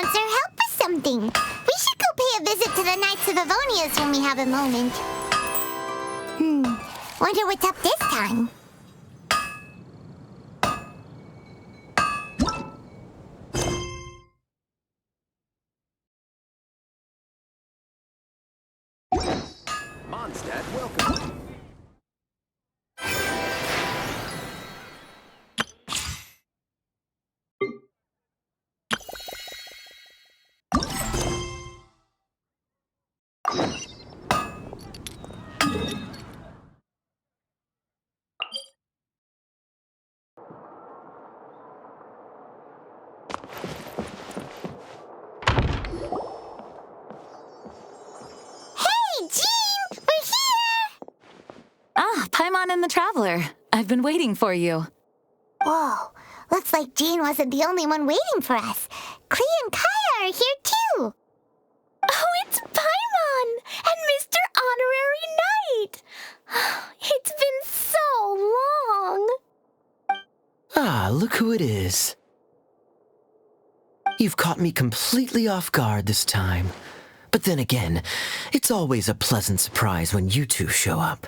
wants our help with something. We should go pay a visit to the Knights of Favonius when we have a moment. Wonder what's up this time. Mondstadt, welcome. Paimon and the Traveler. I've been waiting for you. Whoa, looks like Jean wasn't the only one waiting for us. Klee and Kaya are here too. Oh, it's Paimon and Mr. Honorary Knight. It's been so long. Ah, look who it is. You've caught me completely off guard this time. But then again, it's always a pleasant surprise when you two show up.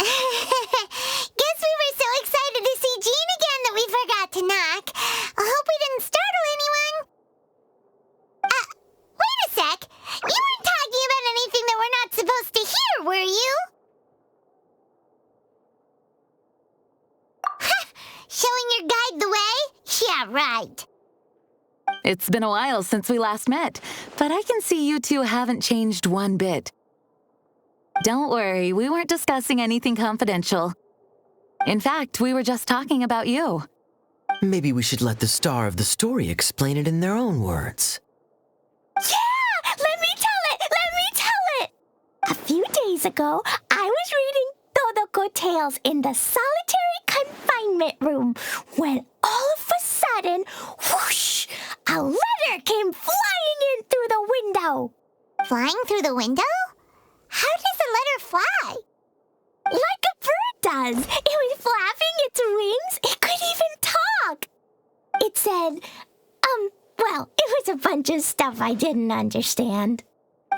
Guess we were so excited to see Jean again that we forgot to knock. I hope we didn't startle anyone. Wait a sec. You weren't talking about anything that we're not supposed to hear, were you? Showing your guide the way? Yeah, right. It's been a while since we last met, but I can see you two haven't changed one bit. Don't worry, we weren't discussing anything confidential. In fact, we were just talking about you. Maybe we should let the star of the story explain it in their own words. Yeah! Let me tell it! A few days ago, I was reading Todoko Tales in the solitary confinement room when all of a sudden, whoosh, a letter came flying in through the window. Flying through the window? How does a letter fly? Like a bird does. It was flapping its wings. It could even talk. It said, well, it was a bunch of stuff I didn't understand.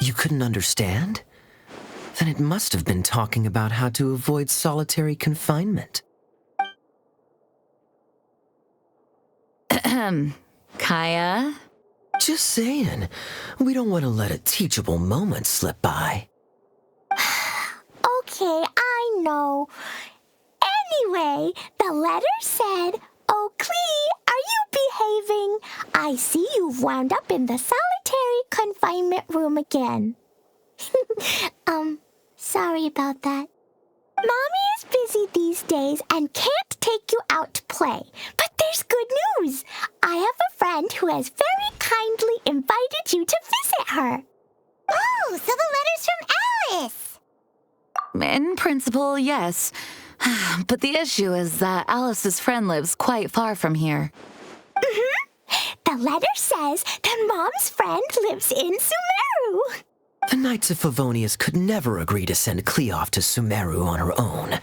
You couldn't understand? Then it must have been talking about how to avoid solitary confinement. Kaya? Just saying. We don't want to let a teachable moment slip by. Okay, I know. Anyway, the letter said, "Oh, Klee, are you behaving? I see you've wound up in the solitary confinement room again." Sorry about that. Mommy is busy these days and can't take you out to play. But there's good news. I have a friend who has very kindly invited you to visit her. Oh, so the letter's from Alice. In principle, yes. But the issue is that Alice's friend lives quite far from here. The letter says that Mom's friend lives in Sumeru. The Knights of Favonius could never agree to send Klee off to Sumeru on her own,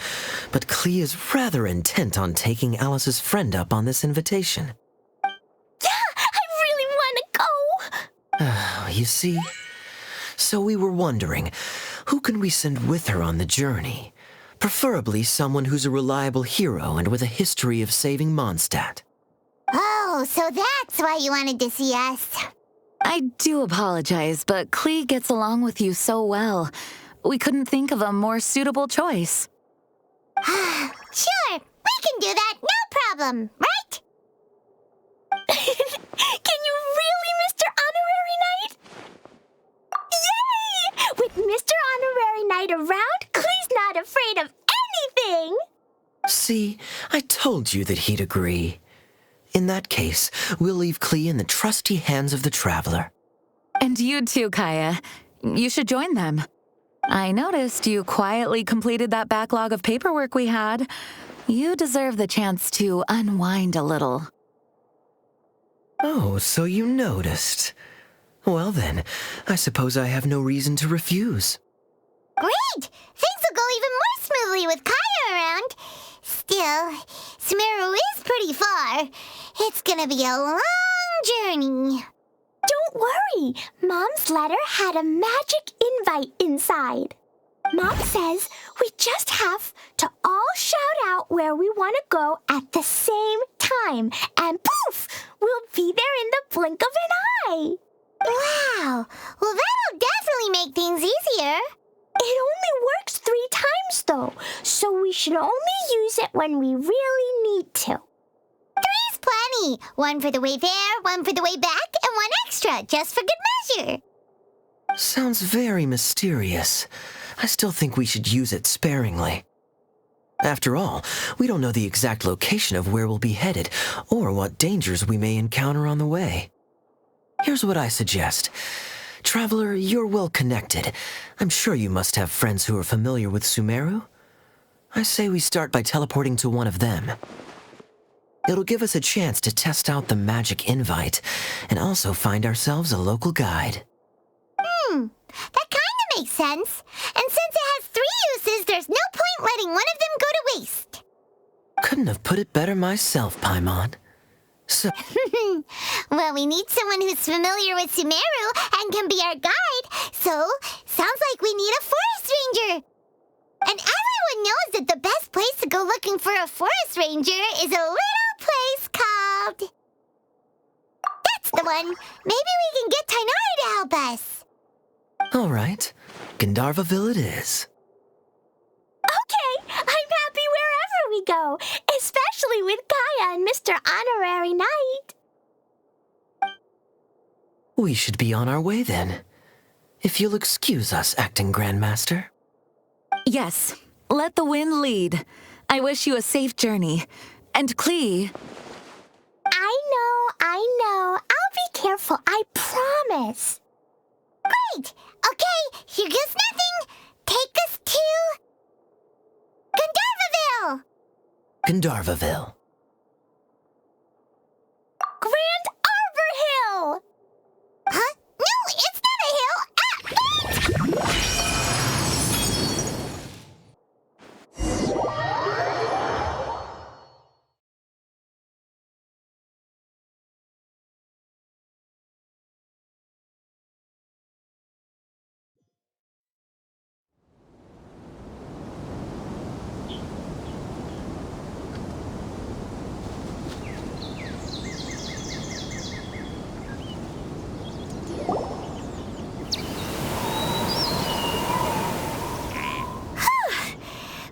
but Klee is rather intent on taking Alice's friend up on this invitation. Yeah, I really want to go. You see? So we were wondering, who can we send with her on the journey? Preferably someone who's a reliable hero and with a history of saving Mondstadt. Oh, so that's why you wanted to see us. I do apologize, but Klee gets along with you so well. We couldn't think of a more suitable choice. Sure, we can do that, no problem, right? Can you really, Mr. Honorary Knight? Yay! With Mr. Honorary Knight around, Klee's not afraid of anything. See, I told you that he'd agree. In that case, we'll leave Klee in the trusty hands of the Traveler. And you too, Kaya. You should join them. I noticed you quietly completed that backlog of paperwork we had. You deserve the chance to unwind a little. Oh, so you noticed. Well then, I suppose I have no reason to refuse. Great! Things will go even more smoothly with Kaya around. Still, Sumeru is pretty far. It's gonna be a long journey. Don't Don't worry. Mom's letter had a magic invite inside. Mom says we just have to all shout out where we want to go at the same time. And poof! We'll be there in the blink of an eye. Wow! Well, that'll definitely make things easier. It only works 3 times, though, so we should only use it when we really need to. 3's plenty. 1 for the way there, 1 for the way back, and 1 extra, just for good measure. Sounds very mysterious. I still think we should use it sparingly. After all, we don't know the exact location of where we'll be headed, or what dangers we may encounter on the way. Here's what I suggest. Traveler, you're well connected. I'm sure you must have friends who are familiar with Sumeru. I say we start by teleporting to one of them. It'll give us a chance to test out the magic invite, and also find ourselves a local guide. That kinda makes sense. And since it has 3 uses, there's no point letting one of them go to waste. Couldn't have put it better myself, Paimon. So, Well, we need someone who's familiar with Sumeru and can be our guide, so sounds like we need a forest ranger. And everyone knows that the best place to go looking for a forest ranger is a little place called... That's the one! Maybe we can get Tainari to help us. all right. Gandharvaville it is. Okay, I'm happy wherever we go, especially with Kaya and Mr. Honorary Knight. We should be on our way then. If you'll excuse us, Acting Grandmaster. Yes, let the wind lead. I wish you a safe journey. And Klee, I know. I'll be careful, I promise. Great! Okay, here goes nothing. Take us to... Gandharvaville! Gandharvaville. Grand Arbor Hill! Huh? No, it's not a hill!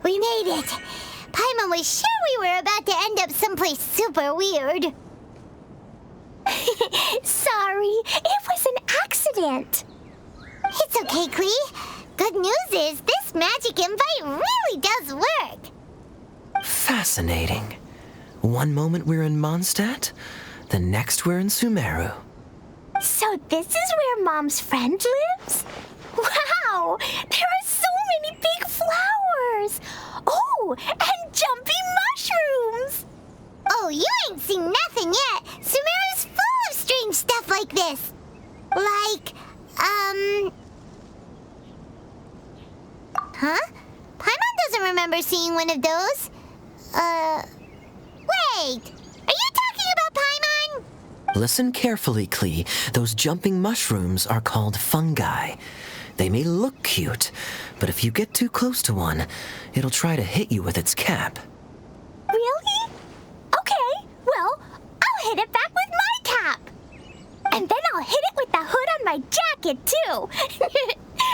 We made it. Paimon was sure we were about to end up someplace super weird. Sorry, it was an accident. It's okay, Klee. Good news is this magic invite really does work. Fascinating. One moment we're in Mondstadt, the next we're in Sumeru. So this is where Mom's friend lives? Wow, there are so many big flowers. Oh, and jumpy mushrooms. Oh, you ain't seen nothing yet. Sumeru's full of strange stuff like this. Like, Huh? Paimon doesn't remember seeing one of those. Wait. Are you talking about Paimon? Listen carefully, Klee. Those jumping mushrooms are called fungi. They may look cute, but if you get too close to one, it'll try to hit you with its cap. Really? Okay, well, I'll hit it back with my cap. And then I'll hit it with the hood on my jacket, too.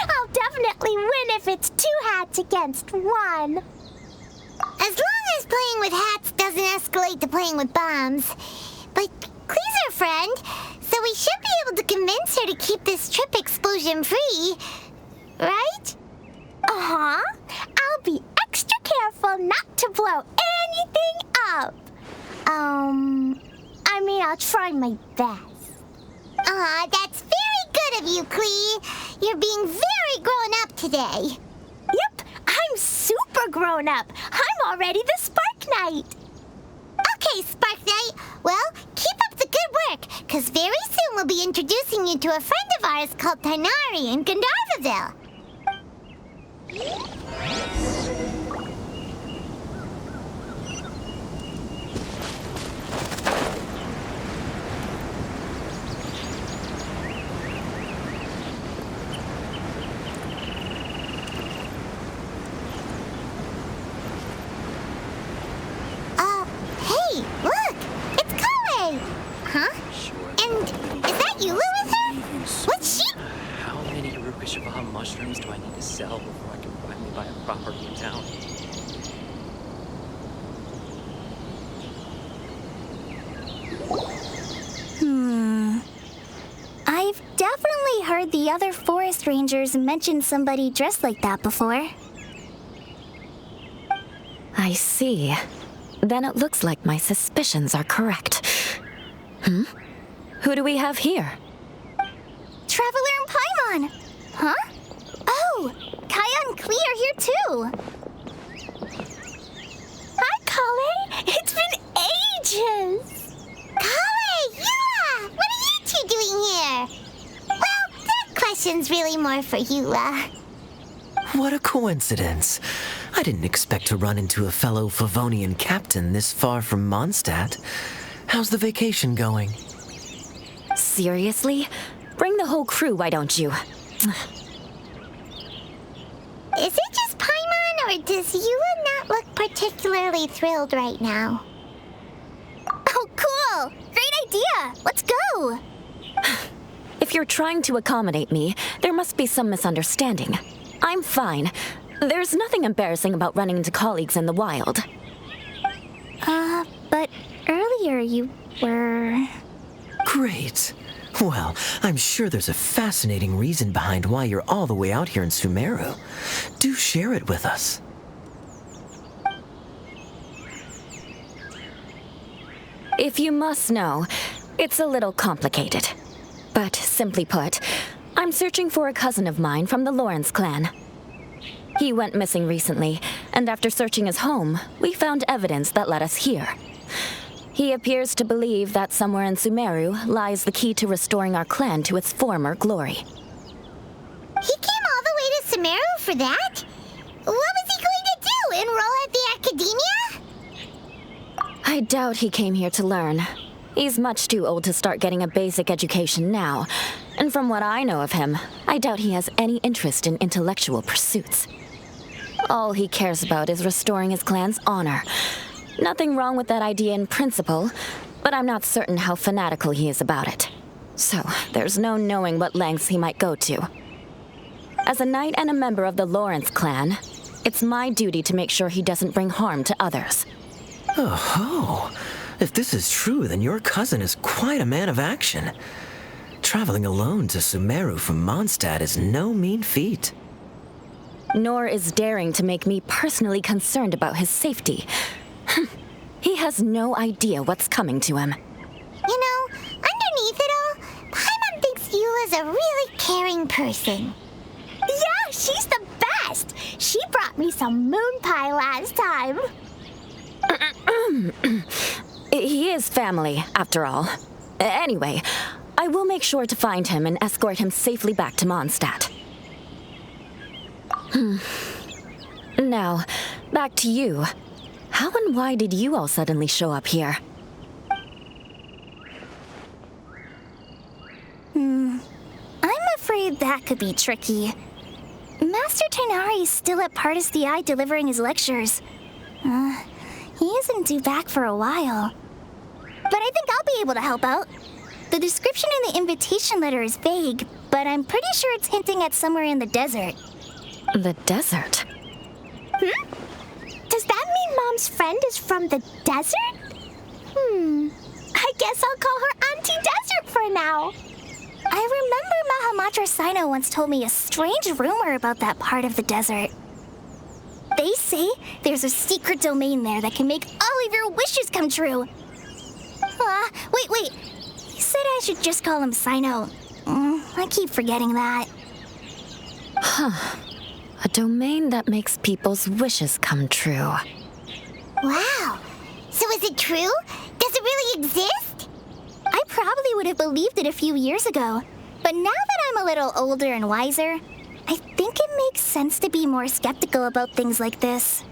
I'll definitely win if it's 2 hats against 1. As long as playing with hats doesn't escalate to playing with bombs. But Klee's our friend, so we should be able to convince her to keep this trip explosion-free. Right? Uh-huh. I'll be extra careful not to blow anything up. I'll try my best. That's very good of you, Klee. You're being very grown up today. Yep, I'm super grown up. I'm already the Spark Knight. Okay, Spark Knight. Well, keep up the good work, because very soon we'll be introducing you to a friend of ours called Tainari in Gandharvaville. other forest rangers mentioned somebody dressed like that before. I see. Then it looks like my suspicions are correct. Who do we have here? Traveler and Paimon! Huh? Oh, Kaya and Klee are here too! Hi, Kale! It's been ages! Kale! Eula! What are you two doing here? Well, that question's really more for Eula. What a coincidence. I didn't expect to run into a fellow Favonian captain this far from Mondstadt. How's the vacation going? Seriously? Bring the whole crew, why don't you? Is it just Paimon, or does Eula not look particularly thrilled right now? Oh, cool! Great idea! Let's go! If you're trying to accommodate me, there must be some misunderstanding. I'm fine. There's nothing embarrassing about running into colleagues in the wild. But earlier you were... Great. Well, I'm sure there's a fascinating reason behind why you're all the way out here in Sumeru. Do share it with us. If you must know, it's a little complicated. But simply put, I'm searching for a cousin of mine from the Lawrence clan. He went missing recently, and after searching his home, we found evidence that led us here. He appears to believe that somewhere in Sumeru lies the key to restoring our clan to its former glory. He came all the way to Sumeru for that? What was he going to do, enroll at the academia? I doubt he came here to learn. He's much too old to start getting a basic education now. And from what I know of him, I doubt he has any interest in intellectual pursuits. All he cares about is restoring his clan's honor. Nothing wrong with that idea in principle, but I'm not certain how fanatical he is about it. So, there's no knowing what lengths he might go to. As a knight and a member of the Lawrence clan, it's my duty to make sure he doesn't bring harm to others. Oh, if this is true, then your cousin is quite a man of action. Traveling alone to Sumeru from Mondstadt is no mean feat. Nor is daring to make me personally concerned about his safety. He has no idea what's coming to him. You know, underneath it all, Paimon thinks Eula's a really caring person. Yeah, she's the best! She brought me some moon pie last time. He is family, after all. Anyway, I will make sure to find him and escort him safely back to Mondstadt. Now, back to you. How and why did you all suddenly show up here? I'm afraid that could be tricky. Master Tighnari's still at Partis the Eye delivering his lectures. He isn't due back for a while. But I think I'll be able to help out. The description in the invitation letter is vague, but I'm pretty sure it's hinting at somewhere in the desert. The desert? Does that mean Mom's friend is from the desert? I guess I'll call her Auntie Desert for now. I remember Mahamatra Sino once told me a strange rumor about that part of the desert. They say there's a secret domain there that can make all of your wishes come true. Wait. He said I should just call him Sino. I keep forgetting that. A domain that makes people's wishes come true. Wow. So is it true? Does it really exist? I probably would have believed it a few years ago. But now that I'm a little older and wiser, I think it makes sense to be more skeptical about things like this.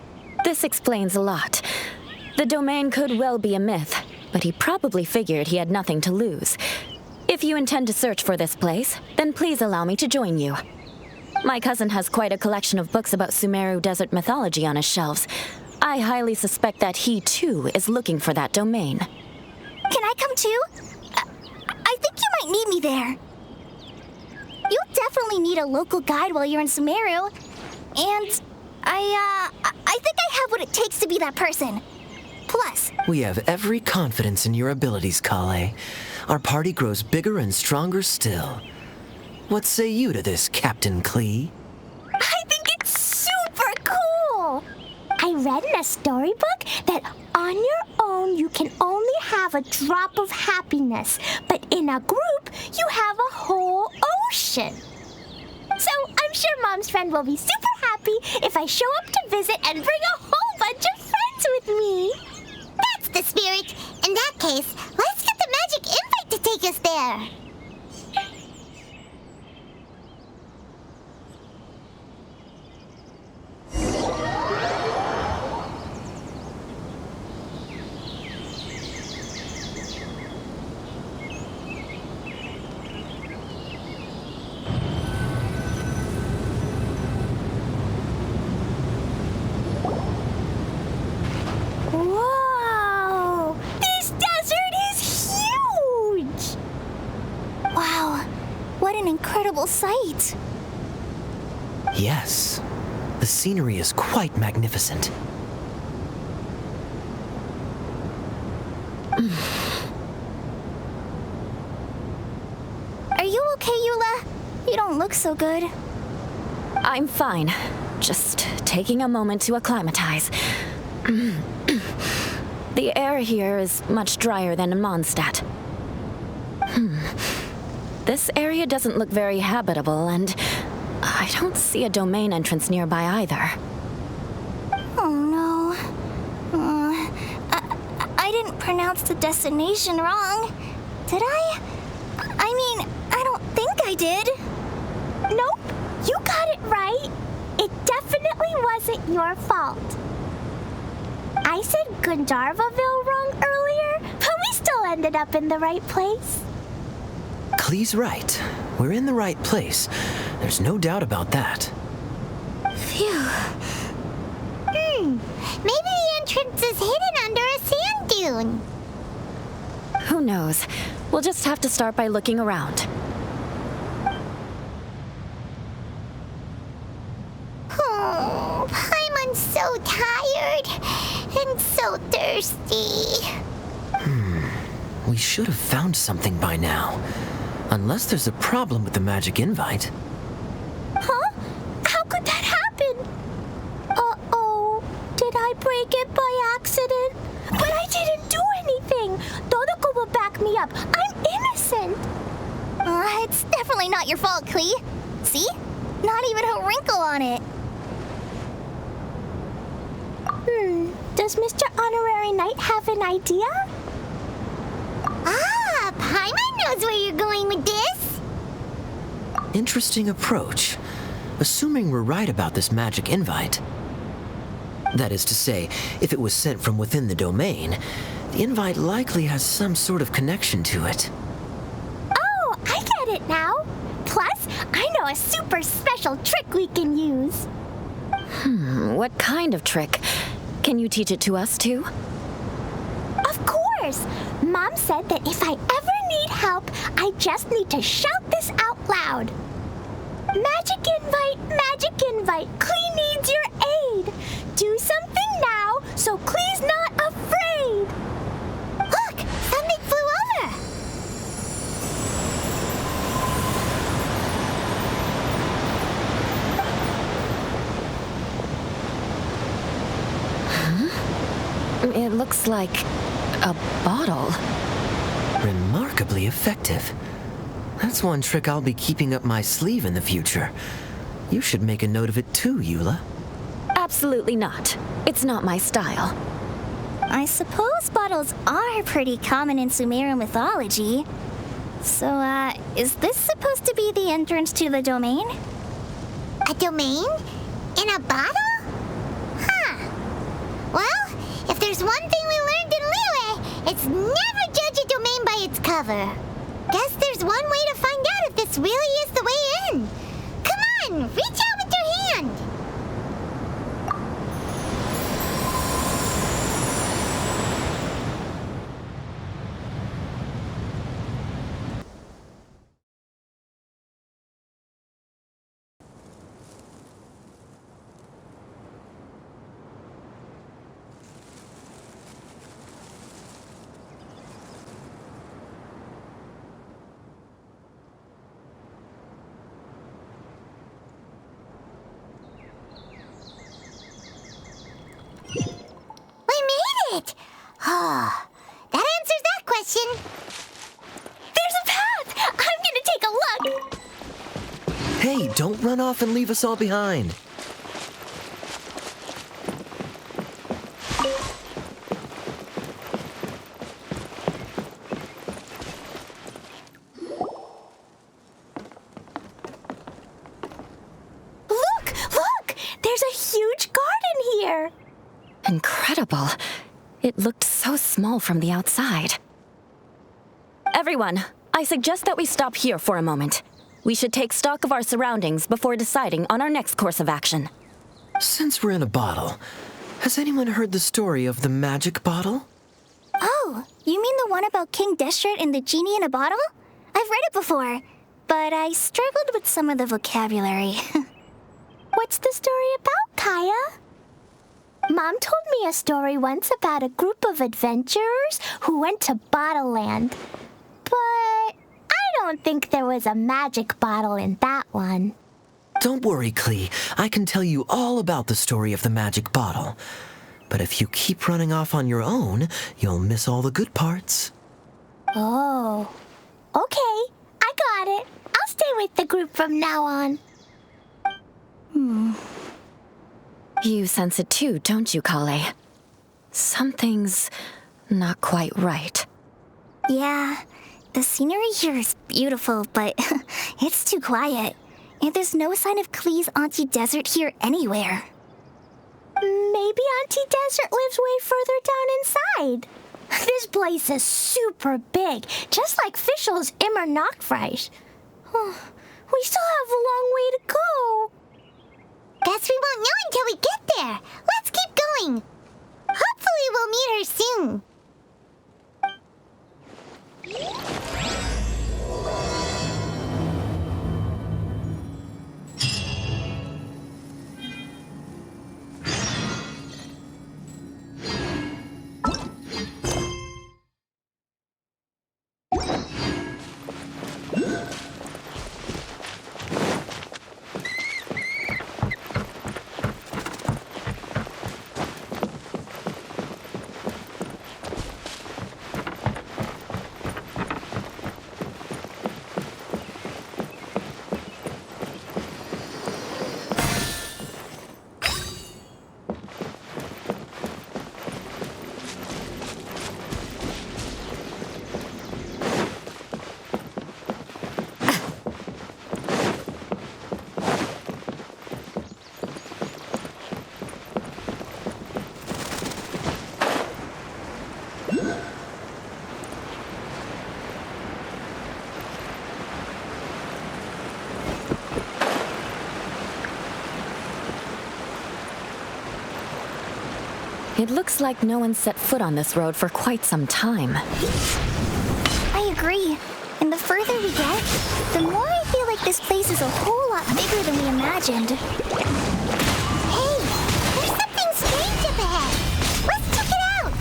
This explains a lot. The domain could well be a myth, but he probably figured he had nothing to lose. If you intend to search for this place, then please allow me to join you. My cousin has quite a collection of books about Sumeru desert mythology on his shelves. I highly suspect that he, too, is looking for that domain. Can I come too? I think you might need me there. You'll definitely need a local guide while you're in Sumeru. And I think I have what it takes to be that person. Plus, We have every confidence in your abilities, Kale. Our party grows bigger and stronger still. What say you to this, Captain Klee? I think it's super cool! I read in a storybook that on your own you can only have a drop of happiness, but in a group you have a whole ocean. So I'm sure Mom's friend will be super happy if I show up to visit and bring a whole bunch of friends with me. That's the spirit. In that case, let's get the magic invite to take us there. Whoa! This desert is huge! Wow, what an incredible sight. Yes, the scenery is quite magnificent. Are you okay, Eula? You don't look so good. I'm fine. Just taking a moment to acclimatize. The air here is much drier than in Mondstadt. This area doesn't look very habitable, and I don't see a domain entrance nearby either. Oh no. I didn't pronounce the destination wrong. Did I? I mean, I don't think I did. Nope, you got it right. It definitely wasn't your fault. I said Gandharvaville wrong earlier, but we still ended up in the right place. Klee's right. We're in the right place. There's no doubt about that. Phew. Maybe the entrance is hidden under a sand dune. Who knows? We'll just have to start by looking around. Oh, Paimon's so tired and so thirsty. We should have found something by now. Unless there's a problem with the magic invite. Huh? How could that happen? Uh-oh. Did I break it by accident? But I didn't do anything. Todoko will back me up. I'm innocent. It's definitely not your fault, Klee. See? Not even a wrinkle on it. Does Mr. Honorary Knight have an idea? Paimon knows where you're going with this. Interesting approach. Assuming we're right about this magic invite. That is to say, if it was sent from within the domain, the invite likely has some sort of connection to it. Oh, I get it now. Plus, I know a super special trick we can use. What kind of trick? Can you teach it to us too? Of course. Mom said that if I ever need help, I just need to shout this out loud. Magic invite, Klee needs your aid. Do something now so Klee's not afraid. Look, something flew over. It looks like a bottle. Remarkably effective. That's one trick I'll be keeping up my sleeve in the future. You should make a note of it too, Eula. Absolutely not. It's not my style. I suppose bottles are pretty common in Sumeru mythology. So, is this supposed to be the entrance to the domain? A domain? In a bottle? Huh. Well, if there's one thing we learned in Liyue, it's never judge a domain by its cover. Guess there's one way to find out if this really is the way in. Come on, reach out with your hand. run off and leave us all behind. Look! There's a huge garden here! Incredible. It looked so small from the outside. Everyone, I suggest that we stop here for a moment. We should take stock of our surroundings before deciding on our next course of action. Since we're in a bottle, has anyone heard the story of the magic bottle? Oh, you mean the one about King Destret and the genie in a bottle? I've read it before, but I struggled with some of the vocabulary. What's the story about, Kaya? Mom told me a story once about a group of adventurers who went to Bottle Land. But I don't think there was a magic bottle in that one. Don't worry, Klee. I can tell you all about the story of the magic bottle. But if you keep running off on your own, you'll miss all the good parts. Oh, okay. I got it. I'll stay with the group from now on. You sense it too, don't you, Kale? Something's not quite right. Yeah, the scenery here is beautiful, but it's too quiet. And there's no sign of Klee's Auntie Desert here anywhere. Maybe Auntie Desert lives way further down inside. This place is super big, just like Fischl's Immer Nachtreich. We still have a long way to go. Guess we won't know until we get there. Let's keep going. Hopefully we'll meet her soon. It looks like no one set foot on this road for quite some time. I agree. And the further we get, the more I feel like this place is a whole lot bigger than we imagined. Hey, there's something strange up ahead. Let's check it out.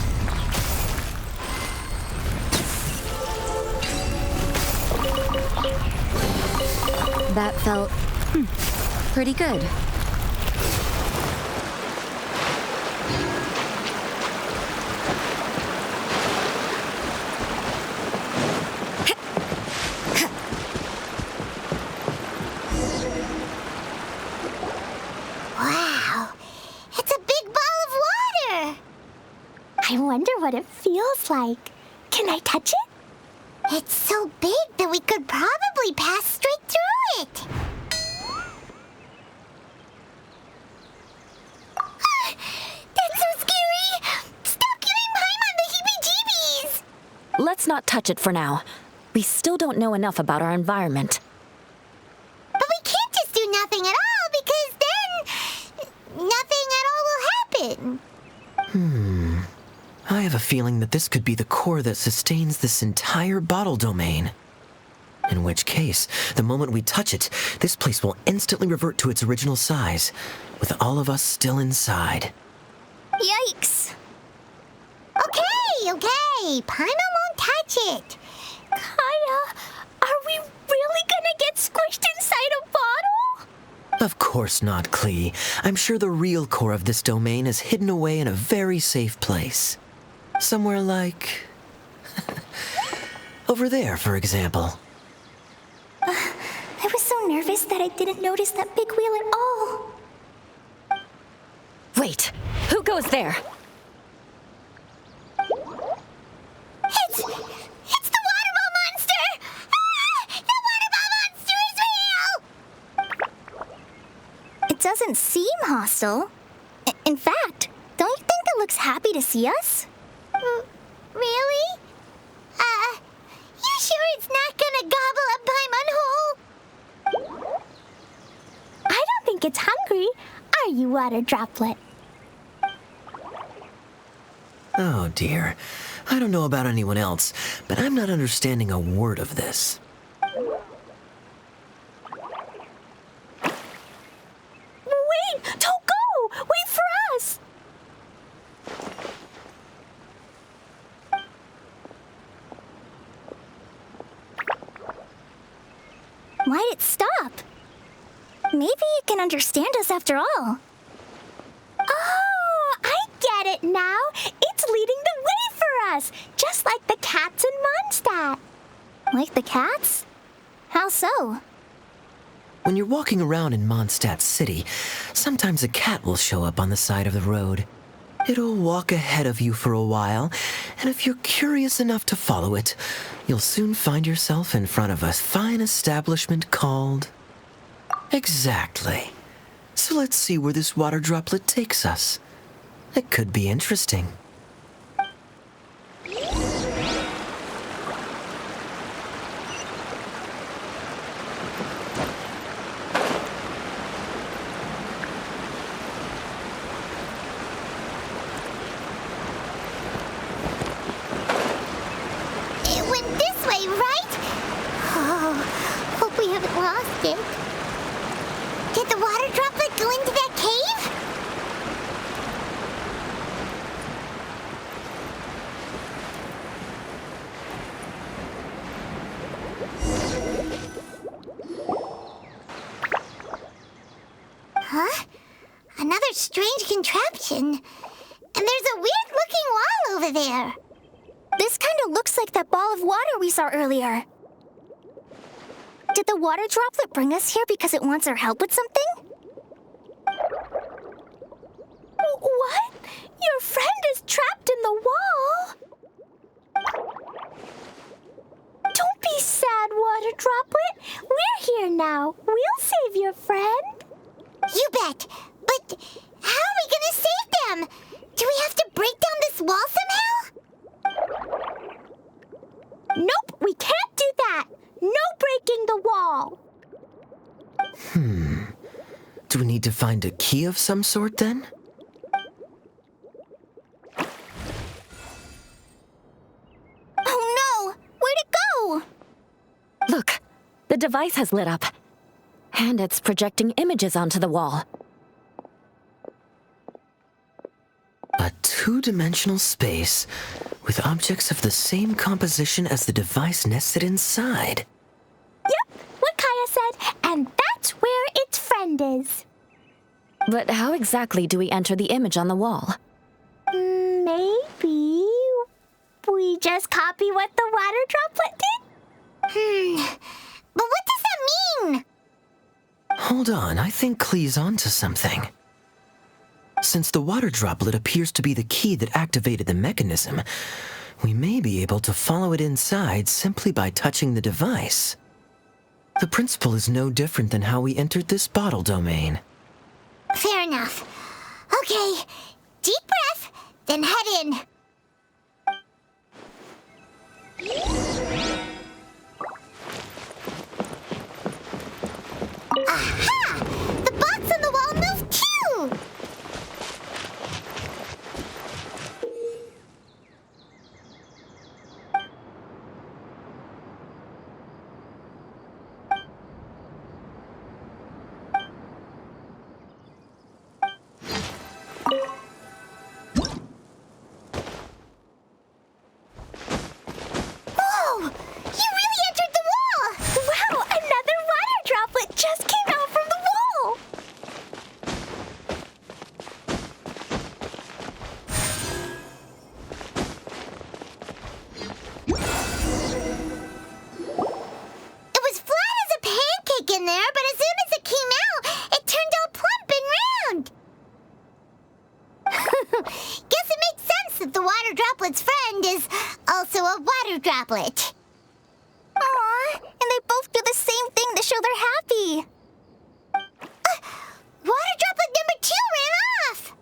That felt pretty good. I wonder what it feels like. Can I touch it? It's so big that we could probably pass straight through it. That's so scary! Stop giving Paimon the heebie-jeebies! Let's not touch it for now. We still don't know enough about our environment. But we can't just do nothing at all, because then nothing at all will happen. I have a feeling that this could be the core that sustains this entire bottle domain. In which case, the moment we touch it, this place will instantly revert to its original size, with all of us still inside. Yikes. Okay. Paimon won't touch it. Kaya, are we really gonna get squished inside a bottle? Of course not, Klee. I'm sure the real core of this domain is hidden away in a very safe place. Somewhere like... over there, for example. I was so so nervous that I didn't notice that big wheel at all. Wait, who goes there? It's the waterball monster! Ah! The waterball monster is real! It doesn't seem hostile. In fact, don't you think it looks happy to see us? Really? You sure it's not gonna gobble up Paimon whole? I don't think it's hungry. Are you, water droplet? Oh dear. I don't know about anyone else, but I'm not understanding a word of this. Wait! Don't go! Wait for us! Why'd it stop? Maybe it can understand us after all. Oh, I get it now. It's leading the way for us, just like the cats in Mondstadt. Like the cats? How so? When you're walking around in Mondstadt City, sometimes a cat will show up on the side of the road. It'll walk ahead of you for a while, and if you're curious enough to follow it, you'll soon find yourself in front of a fine establishment called... Exactly. So let's see where this water droplet takes us. It could be interesting. It went this way, right? Oh, hope we haven't lost it. Did the water droplet go into that cave? Huh? Another strange contraption. And there's a weird-looking wall over there. This kind of looks like that ball of water we saw earlier. Did the water droplet bring us here because it wants our help with something? What? Your friend is trapped in the wall? Don't be sad, water droplet. We're here now. We'll save your friend. You bet. But how are we gonna save them? Do we have to break down this wall somehow? Nope, we can't do that. No breaking the wall. Do we need to find a key of some sort then? Oh no! Where'd it go? Look, the device has lit up. And it's projecting images onto the wall. A two-dimensional space with objects of the same composition as the device nested inside. Yep, what Kaya said, and that's where its friend is. But how exactly do we enter the image on the wall? Maybe we just copy what the water droplet did? But what does that mean? Hold on, I think Klee's onto something. Since the water droplet appears to be the key that activated the mechanism, we may be able to follow it inside simply by touching the device. The principle is no different than how we entered this bottle domain. Fair enough. Okay, deep breath, then head in. Aha! The box on the wall moved too! that the water droplet's friend is also a water droplet. Aw, and they both do the same thing to show they're happy. Water droplet number 2 ran off!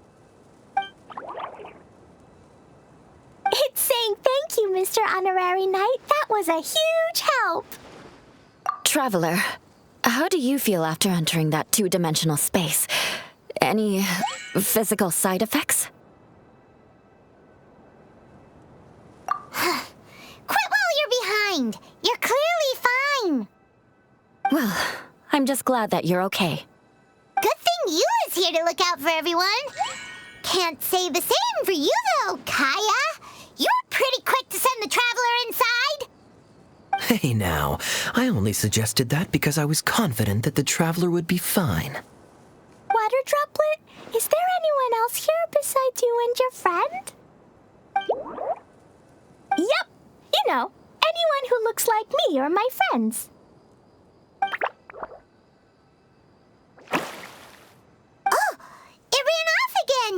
It's saying thank you, Mr. Honorary Knight. That was a huge help. Traveler, how do you feel after entering that two-dimensional space? Any physical side effects? Quit while you're behind! You're clearly fine! Well, I'm just glad that you're okay. Good thing you is here to look out for everyone. Can't say the same for you, though, Kaya. You're pretty quick to send the traveler inside. Hey now, I only suggested that because I was confident that the traveler would be fine. Water Droplet, is there anyone else here besides you and your friend? Yep, you know, anyone who looks like me or my friends. Oh, it ran off again.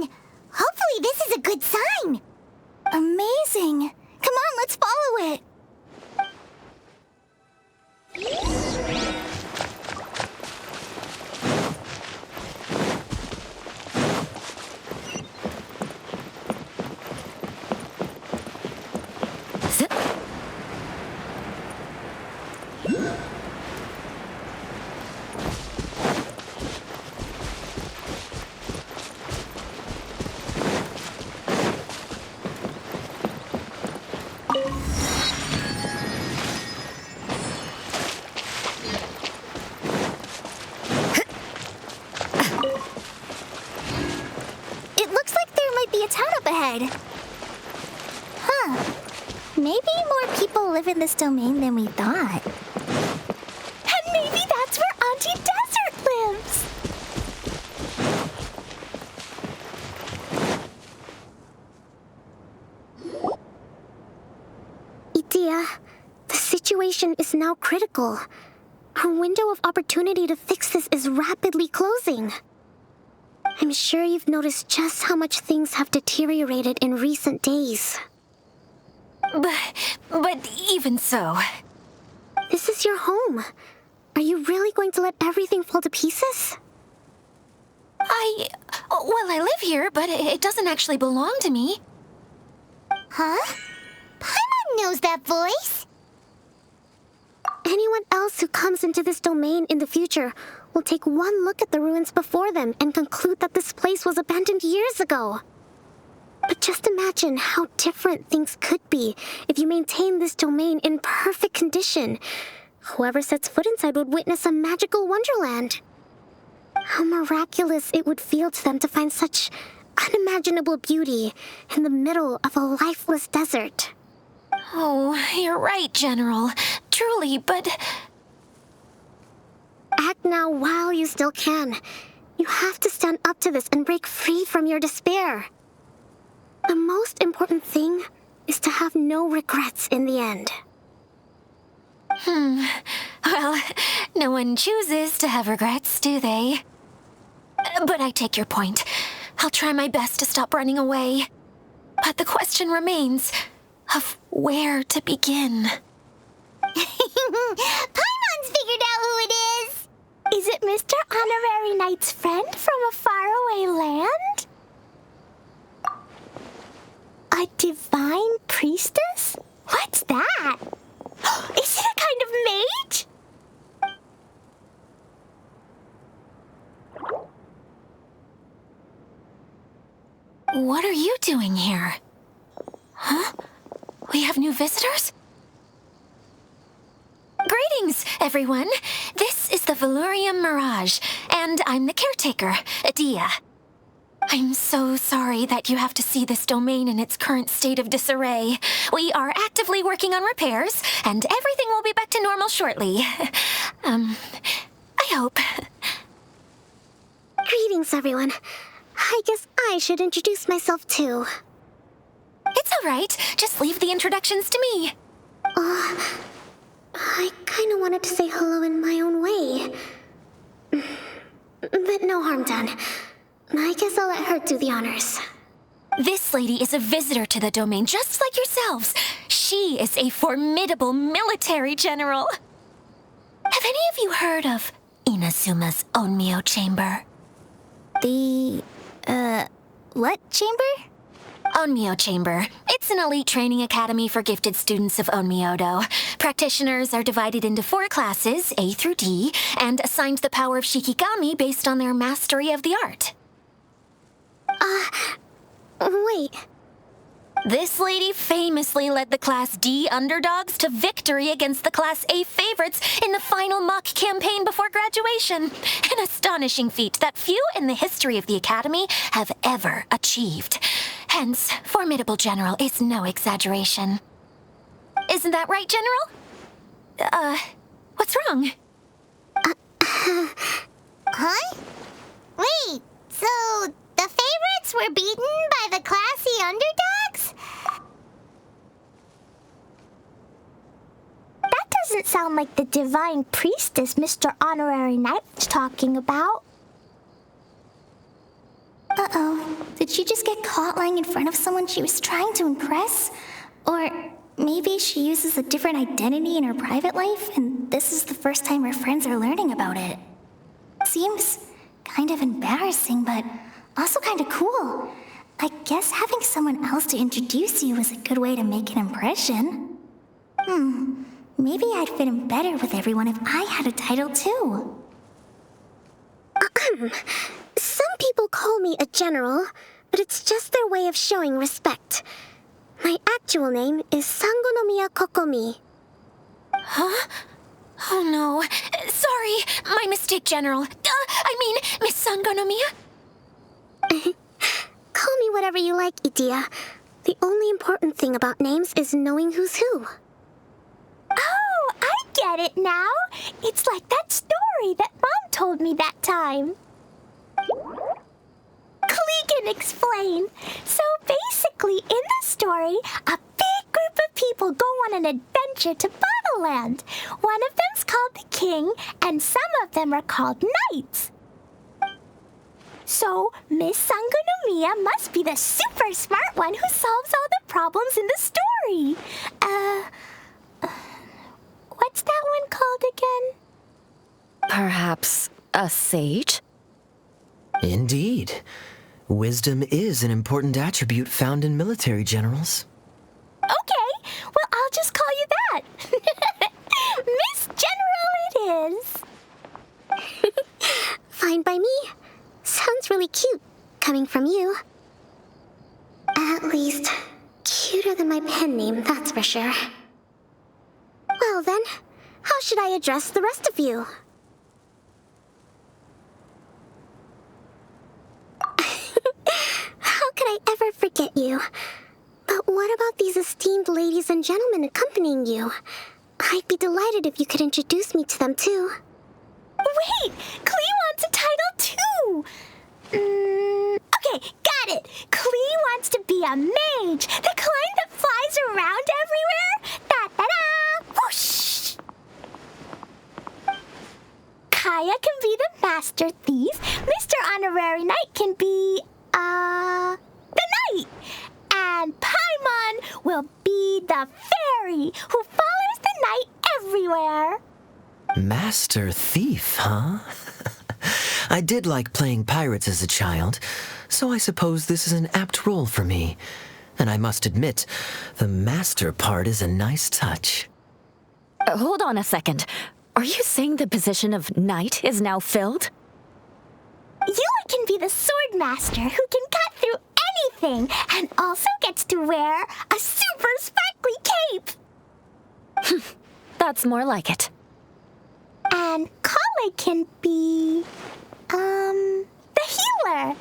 Hopefully this is a good sign. Amazing. Come on, let's follow it. Huh. Maybe more people live in this domain than we thought. And maybe that's where Auntie Desert lives. Idea, the situation is now critical. Our window of opportunity to fix this is rapidly closing. I'm sure you've noticed just how much things have deteriorated in recent days. But even so... This is your home. Are you really going to let everything fall to pieces? Well, I live here, but it doesn't actually belong to me. Huh? Paimon knows that voice. Anyone else who comes into this domain in the future will take one look at the ruins before them and conclude that this place was abandoned years ago. But just imagine how different things could be if you maintain this domain in perfect condition. Whoever sets foot inside would witness a magical wonderland. How miraculous it would feel to them to find such unimaginable beauty in the middle of a lifeless desert. Oh, you're right, General. Truly, but... Act now while you still can. You have to stand up to this and break free from your despair. The most important thing is to have no regrets in the end. Well, no one chooses to have regrets, do they? But I take your point. I'll try my best to stop running away. But the question remains of where to begin. Paimon's figured out who it is! Is it Mr. Honorary Knight's friend from a faraway land? A divine priestess? What's that? Is it a kind of mage? What are you doing here? Huh? We have new visitors? Greetings, everyone. This is the Valurium Mirage, and I'm the caretaker, Idea. I'm so sorry that you have to see this domain in its current state of disarray. We are actively working on repairs, and everything will be back to normal shortly. I hope. Greetings, everyone. I guess I should introduce myself too. It's all right. Just leave the introductions to me. I kinda wanted to say hello in my own way. But no harm done. I guess I'll let her do the honors. This lady is a visitor to the domain, just like yourselves. She is a formidable military general. Have any of you heard of Inazuma's Onmyo Chamber? The, what chamber? Onmyo Chamber. It's an elite training academy for gifted students of Onmyodo. Practitioners are divided into 4 classes, A through D, and assigned the power of Shikigami based on their mastery of the art. Wait. This lady famously led the Class D underdogs to victory against the Class A favorites in the final mock campaign before graduation. An astonishing feat that few in the history of the Academy have ever achieved. Hence, formidable general is no exaggeration. Isn't that right, General? What's wrong? Huh? Wait, so the favorites were beaten by the classy underdogs? That doesn't sound like the divine priestess Mr. Honorary Knight was talking about. Uh-oh. Did she just get caught lying in front of someone she was trying to impress? Or maybe she uses a different identity in her private life, and this is the first time her friends are learning about it. Seems kind of embarrassing, but also kind of cool. I guess having someone else to introduce you is a good way to make an impression. Maybe I'd fit in better with everyone if I had a title too. Some people call me a general, but it's just their way of showing respect. My actual name is Sangonomiya Kokomi. Huh? Oh no. Sorry, my mistake, General. Miss Sangonomiya? Call me whatever you like, Idea. The only important thing about names is knowing who's who. Oh, I get it now. It's like that story that Mom told me that time. Klee can explain. So basically, in the story, a big group of people go on an adventure to Bottleland. One of them's called the King, and some of them are called Knights. So, Miss Sangonomiya must be the super smart one who solves all the problems in the story. What's that one called again? Perhaps a sage? Indeed. Wisdom is an important attribute found in military generals. Okay, well, I'll just call you that. Miss General it is. Fine by me. Sounds really cute, coming from you. At least, cuter than my pen name, that's for sure. Well then, how should I address the rest of you? How could I ever forget you? But what about these esteemed ladies and gentlemen accompanying you? I'd be delighted if you could introduce me to them too. Wait! Klee wants a title too! Okay, got it! Klee wants to be a mage! The kind that flies around everywhere! Da-da-da! Whoosh! Kaya can be the master thief. Mr. Honorary Knight can be, the knight. And Paimon will be the fairy who follows the knight everywhere. Master Thief, huh? I did like playing pirates as a child, so I suppose this is an apt role for me. And I must admit, the master part is a nice touch. Hold on a second. Are you saying the position of knight is now filled? Yula can be the sword master who can cut through anything and also gets to wear a super sparkly cape. That's more like it. And Kale can be, the healer.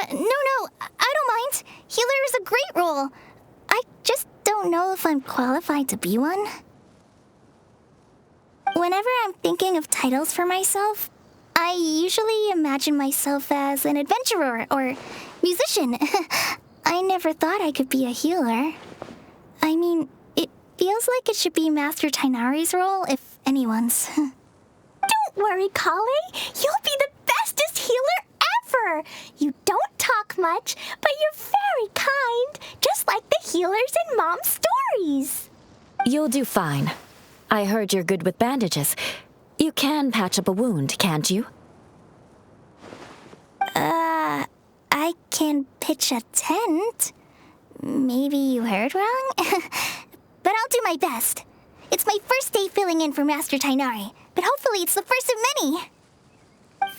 No, I don't mind. Healer is a great role. I just don't know if I'm qualified to be one. Whenever I'm thinking of titles for myself, I usually imagine myself as an adventurer or musician. I never thought I could be a healer. I mean, it feels like it should be Master Tainari's role, if anyone's. Don't worry, Kale. You'll be the bestest healer ever. You don't talk much, but you're very kind, just like the healers in Mom's stories. You'll do fine. I heard you're good with bandages. You can patch up a wound, can't you? I can pitch a tent. Maybe you heard wrong? But I'll do my best. It's my first day filling in for Master Tainari, but hopefully it's the first of many.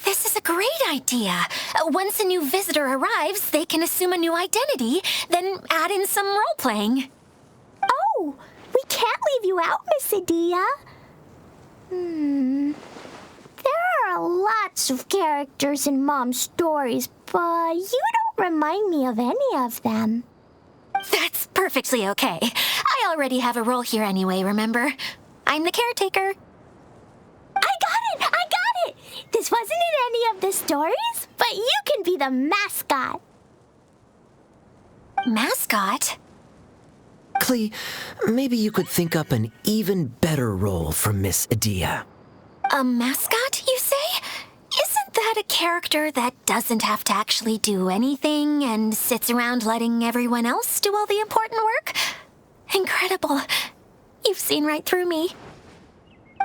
This is a great idea. Once a new visitor arrives, they can assume a new identity, then add in some role-playing. Oh, we can't leave you out, Miss Idea. There are lots of characters in Mom's stories, but you don't remind me of any of them. That's perfectly okay. I already have a role here anyway, remember? I'm the caretaker. I got it! This wasn't in any of the stories, but you can be the mascot. Mascot? Klee, maybe you could think up an even better role for Miss Idea. A mascot, you say? Isn't that a character that doesn't have to actually do anything and sits around letting everyone else do all the important work? Incredible. You've seen right through me.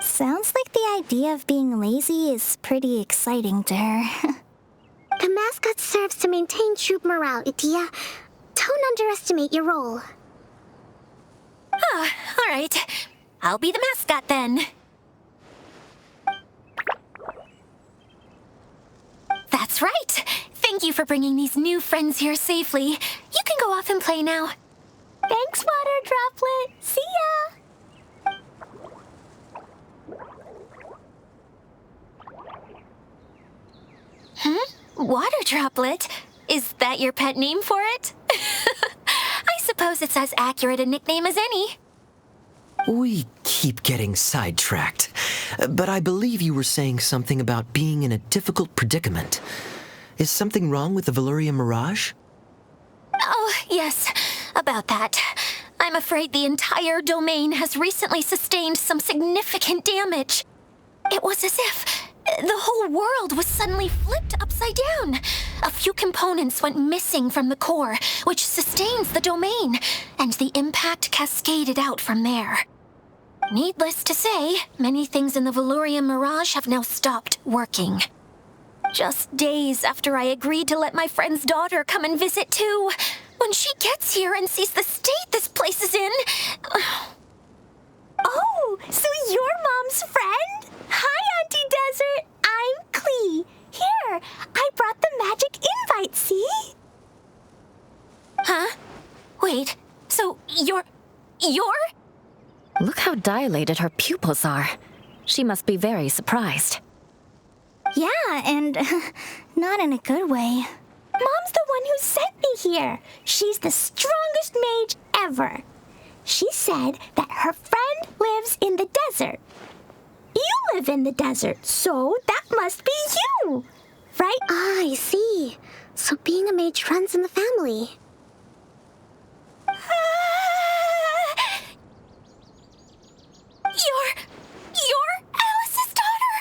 Sounds like the idea of being lazy is pretty exciting to her. The mascot serves to maintain troop morale, Idea. Don't underestimate your role. Ah, all right. I'll be the mascot then. That's right. Thank you for bringing these new friends here safely. You can go off and play now. Thanks, Water Droplet. See ya! Water Droplet? Is that your pet name for it? I suppose it's as accurate a nickname as any. We keep getting sidetracked, but I believe you were saying something about being in a difficult predicament. Is something wrong with the Veluria Mirage? Oh, yes, about that. I'm afraid the entire domain has recently sustained some significant damage. It was as if the whole world was suddenly flipped upside down. A few components went missing from the core, which sustains the domain, and the impact cascaded out from there. Needless to say, many things in the Veluria Mirage have now stopped working. Just days after I agreed to let my friend's daughter come and visit too. When she gets here and sees the state this place is in... Oh, so you're Mom's friend? Hi, Auntie Desert. I'm Klee. Here, I brought the magic invite, see? Huh? Wait, so you're... Look how dilated her pupils are. She must be very surprised. Yeah, and not in a good way. Mom's the one who sent me here. She's the strongest mage ever. She said that her friend lives in the desert. You live in the desert, so that must be you, right? Ah, I see. So being a mage runs in the family. You're Alice's daughter!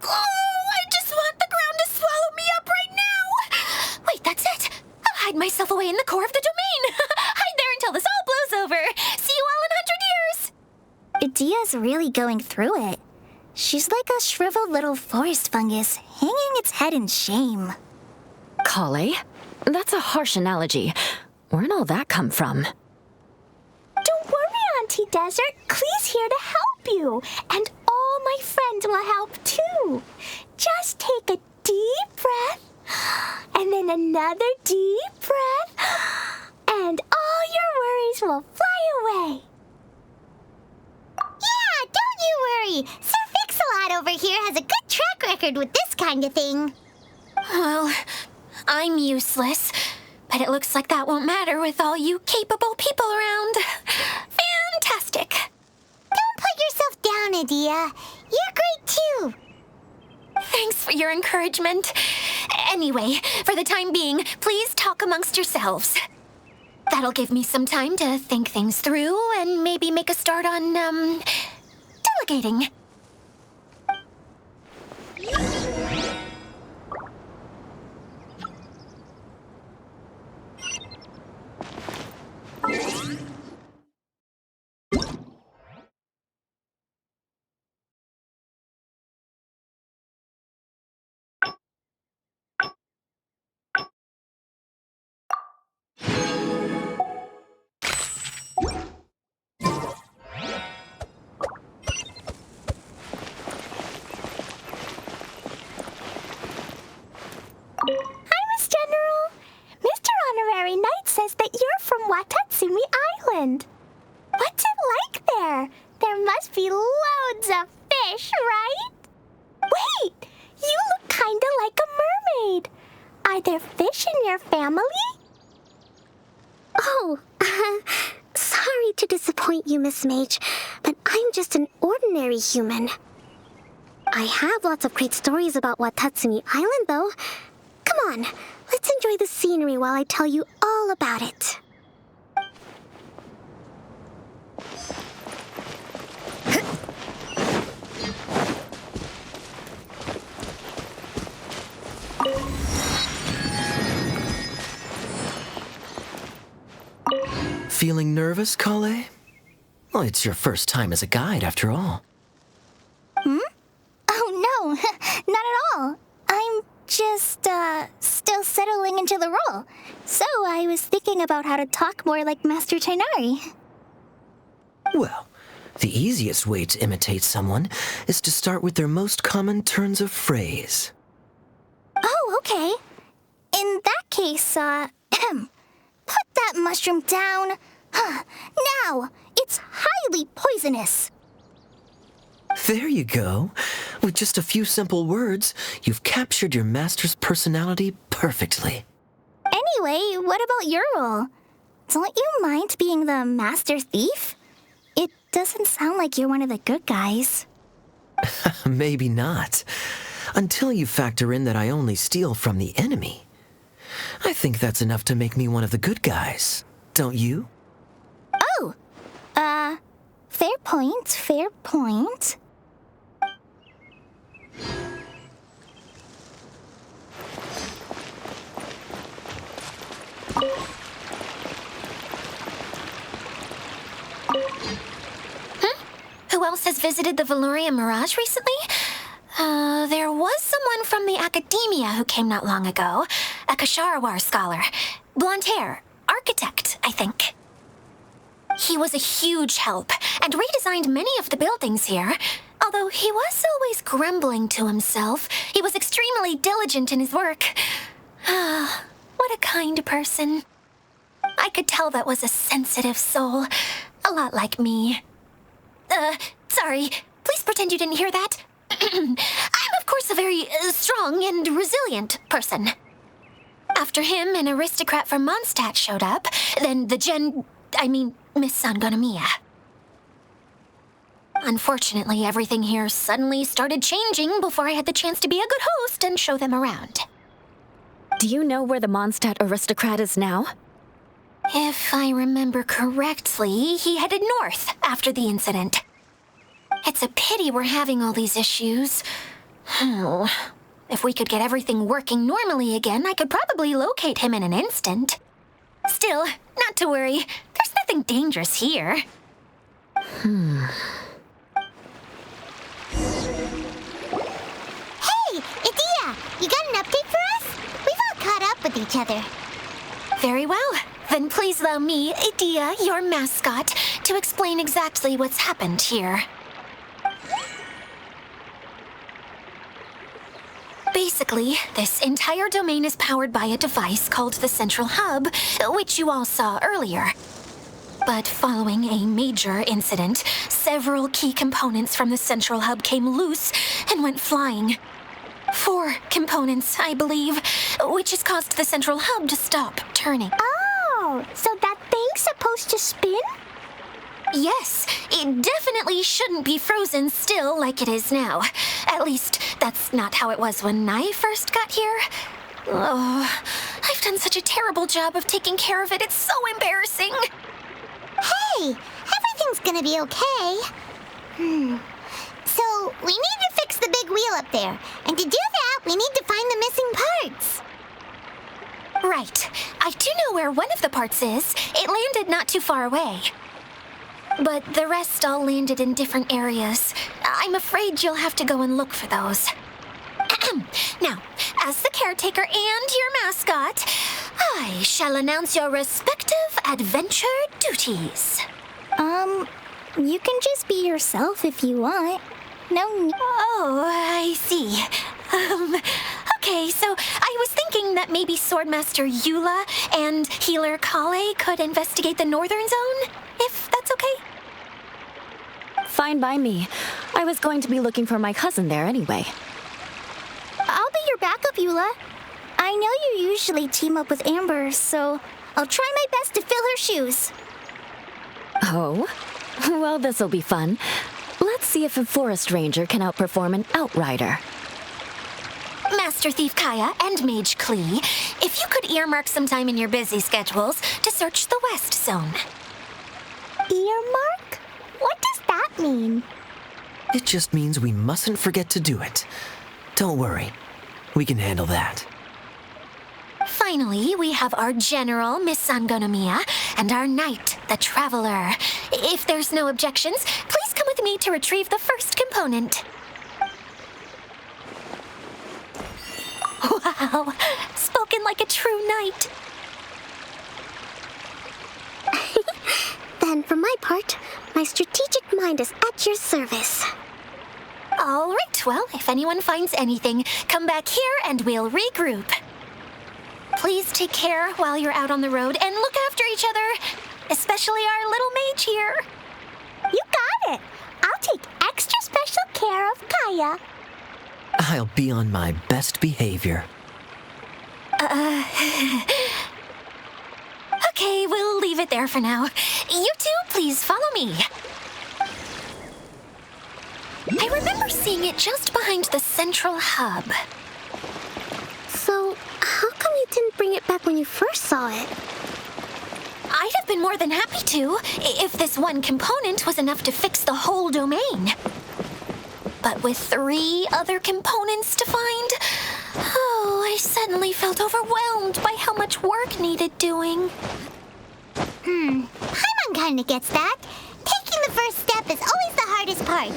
Oh, I just want the ground to swallow me up right now! Wait, that's it! I'll hide myself away in the core of the domain! Hide there until this all blows over! See you all in 100 years! Idia's really going through it. She's like a shriveled little forest fungus, hanging its head in shame. Kale? That's a harsh analogy. Where'd all that come from? Don't worry, Auntie Desert. Klee's here to help you. And all my friends will help too. Just take a deep breath. And then another deep breath. And all your worries will fly away. Yeah, don't you worry. Sir Fix-a-Lot over here has a good track record with this kind of thing. Well, I'm useless, but it looks like that won't matter with all you capable people around. Fantastic. Don't put yourself down, Idea. You're great too. Thanks for your encouragement. Anyway, for the time being, please talk amongst yourselves. That'll give me some time to think things through and maybe make a start on, delegating. your family? Oh, sorry to disappoint you, Miss Mage, but I'm just an ordinary human. I have lots of great stories about Watatsumi Island, though. Come on, let's enjoy the scenery while I tell you all about it. Feeling nervous, Kale? Well, it's your first time as a guide, after all. Oh, no, not at all. I'm just, still settling into the role. So I was thinking about how to talk more like Master Tighnari. Well, the easiest way to imitate someone is to start with their most common turns of phrase. Oh, okay. In that case, put that mushroom down. Now, it's highly poisonous. There you go. With just a few simple words, you've captured your master's personality perfectly. Anyway, what about your role? Don't you mind being the master thief? It doesn't sound like you're one of the good guys. Maybe not. Until you factor in that I only steal from the enemy. I think that's enough to make me one of the good guys. Don't you? Oh, fair point, fair point. Who else has visited the Veloria Mirage recently? There was someone from the academia who came not long ago. A Kasharawar scholar. Blonde hair. Architect, I think. He was a huge help and redesigned many of the buildings here. Although he was always grumbling to himself, he was extremely diligent in his work. What a kind person. I could tell that was a sensitive soul. A lot like me. Sorry. Please pretend you didn't hear that. I'm, of course, a very strong and resilient person. After him, an aristocrat from Mondstadt showed up, then Miss Sangonomiya. Unfortunately, everything here suddenly started changing before I had the chance to be a good host and show them around. Do you know where the Mondstadt aristocrat is now? If I remember correctly, he headed north after the incident. It's a pity we're having all these issues. Oh, if we could get everything working normally again, I could probably locate him in an instant. Still, not to worry. There's nothing dangerous here. Hey, Idea! You got an update for us? We've all caught up with each other. Very well. Then please allow me, Idea, your mascot, to explain exactly what's happened here. Basically, this entire domain is powered by a device called the Central Hub, which you all saw earlier. But following a major incident, several key components from the Central Hub came loose and went flying. 4 components, I believe, which has caused the Central Hub to stop turning. Oh, so that thing's supposed to spin? Yes, it definitely shouldn't be frozen still like it is now. At least, that's not how it was when I first got here. Oh, I've done such a terrible job of taking care of it. It's so embarrassing. Hey, everything's gonna be okay. So, we need to fix the big wheel up there. And to do that, we need to find the missing parts. Right. I do know where one of the parts is. It landed not too far away. But the rest all landed in different areas. I'm afraid you'll have to go and look for those. Now, as the caretaker and your mascot, I shall announce your respective adventure duties. You can just be yourself if you want. No. Oh, I see. Okay, so I was thinking that maybe Swordmaster Eula and Healer Kale could investigate the northern zone, if that's okay? Fine by me. I was going to be looking for my cousin there anyway. I'll be your backup, Eula. I I know you usually team up with Amber, so I'll try my best to fill her shoes. Oh? Well, this'll be fun. Let's see if a forest ranger can outperform an outrider. Master Thief Kaya and Mage Klee, if you could earmark some time in your busy schedules to search the West Zone. Earmark? What does that mean? It just means we mustn't forget to do it. Don't worry. We can handle that. Finally, we have our General, Miss Sangonomiya, and our Knight, the Traveler. If there's no objections, please come with me to retrieve the first component. Wow, spoken like a true knight. Then, for my part, my strategic mind is at your service. All right, well, if anyone finds anything, come back here and we'll regroup. Please take care while you're out on the road and look after each other, especially our little mage here. You got it! I'll take extra special care of Kaya. I'll be on my best behavior. Okay, we'll leave it there for now. You two, please follow me. I remember seeing it just behind the central hub. So, how come you didn't bring it back when you first saw it? I'd have been more than happy to, if this one component was enough to fix the whole domain. But with 3 other components to find, I suddenly felt overwhelmed by how much work needed doing. Paimon kinda gets that. Taking the first step is always the hardest part.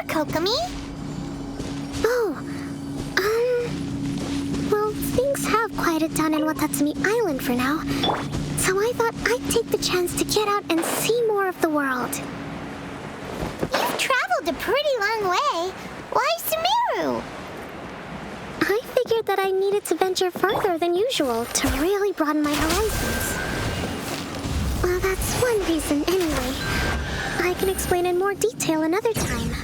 Kokomi? Well, things have quieted down in Watatsumi Island for now. So I thought I'd take the chance to get out and see more of the world. You've traveled a pretty long way. Why Sumeru? I figured that I needed to venture farther than usual to really broaden my horizons. Well, that's one reason anyway. I can explain in more detail another time.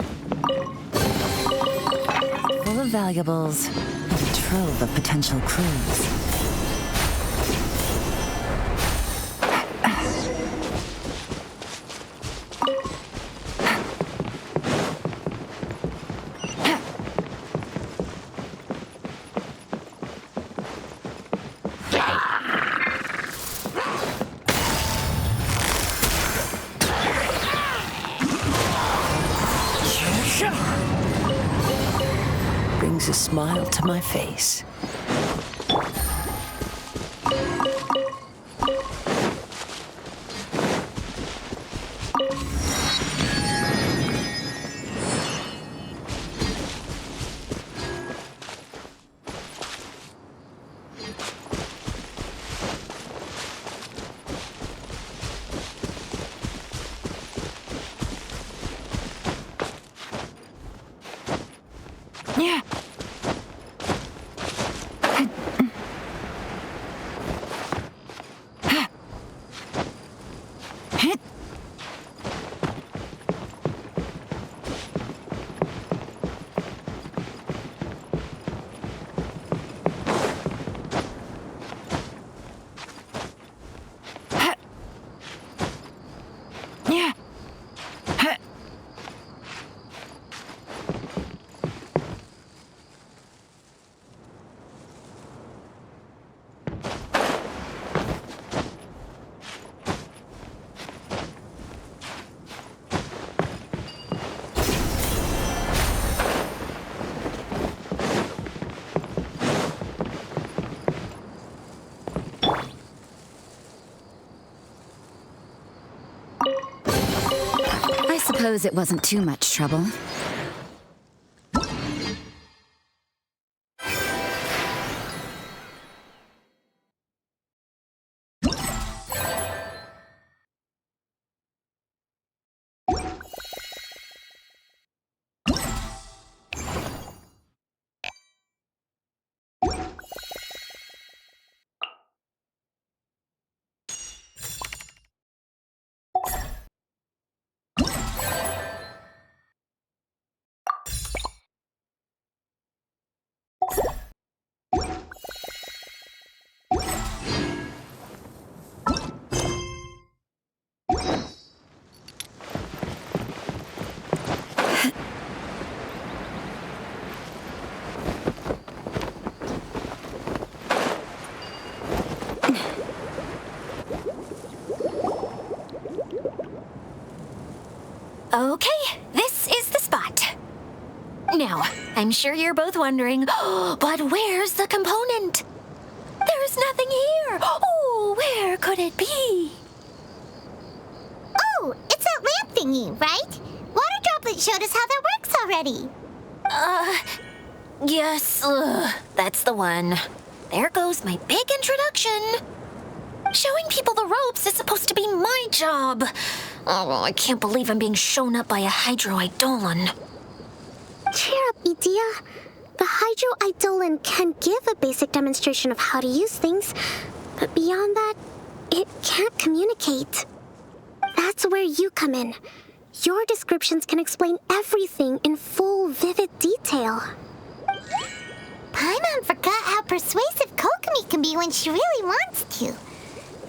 Full of valuables and a trove of potential clues. Brings a smile to my face. suppose it wasn't too much trouble. Okay, this is the spot. Now, I'm sure you're both wondering, but where's the component? There's nothing here. Oh, where could it be? Oh, it's that lamp thingy, right? Water Droplet showed us how that works already. Yes, that's the one. There goes my big introduction. Showing people the ropes is supposed to be my job. Oh, I can't believe I'm being shown up by a Hydro-Eidolon. Cheer up, Idea. The Hydro-Eidolon can give a basic demonstration of how to use things, but beyond that, it can't communicate. That's where you come in. Your descriptions can explain everything in full, vivid detail. Paimon forgot how persuasive Kokomi can be when she really wants to.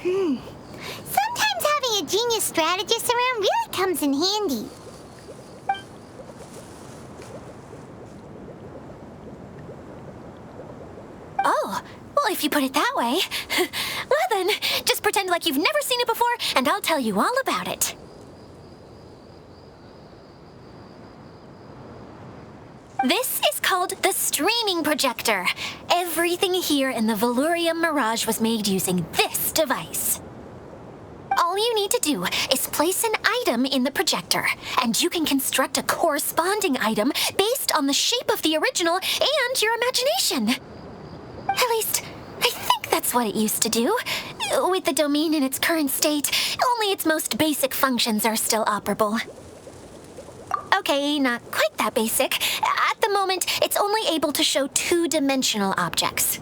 Sometimes having a genius strategist around really comes in handy. Oh, well, if you put it that way. Well then, just pretend like you've never seen it before, and I'll tell you all about it. This is called the streaming projector. Everything here in the Velurium Mirage was made using this device. All you need to do is place an item in the projector, and you can construct a corresponding item based on the shape of the original and your imagination. At least, I think that's what it used to do. With the domain in its current state, only its most basic functions are still operable. Okay, not quite that basic. At the moment, it's only able to show two-dimensional objects.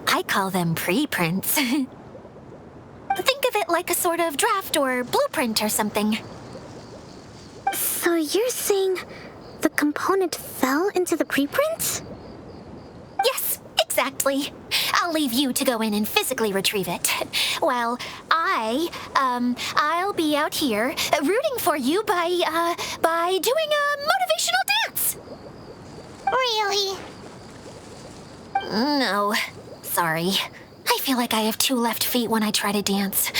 I call them preprints. Think of it like a sort of draft or blueprint or something. So you're saying the component fell into the preprints? Yes, exactly. I'll leave you to go in and physically retrieve it. While I'll be out here rooting for you by doing a motivational dance. Really? No, sorry. I feel like I have two left feet when I try to dance.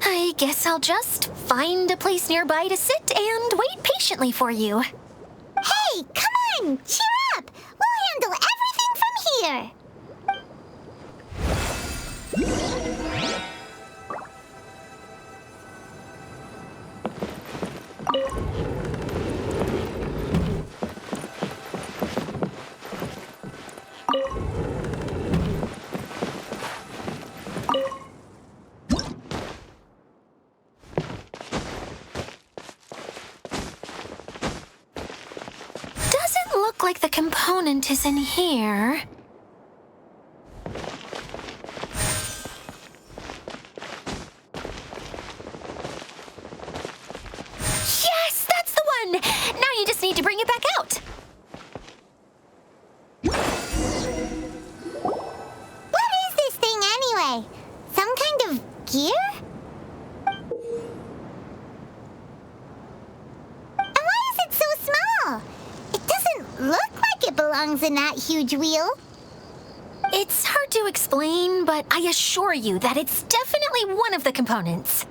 I guess I'll just find a place nearby to sit and wait patiently for you. Hey, come on! Cheer up! We'll handle everything from here! Doesn't look like the component is in here. Yes, that's the one! Now you just need to bring it back out. What is this thing anyway? Some kind of gear? And why is it so small? It doesn't look like it belongs in that huge wheel. It's hard to explain, but I assure you that it's definitely one of the components.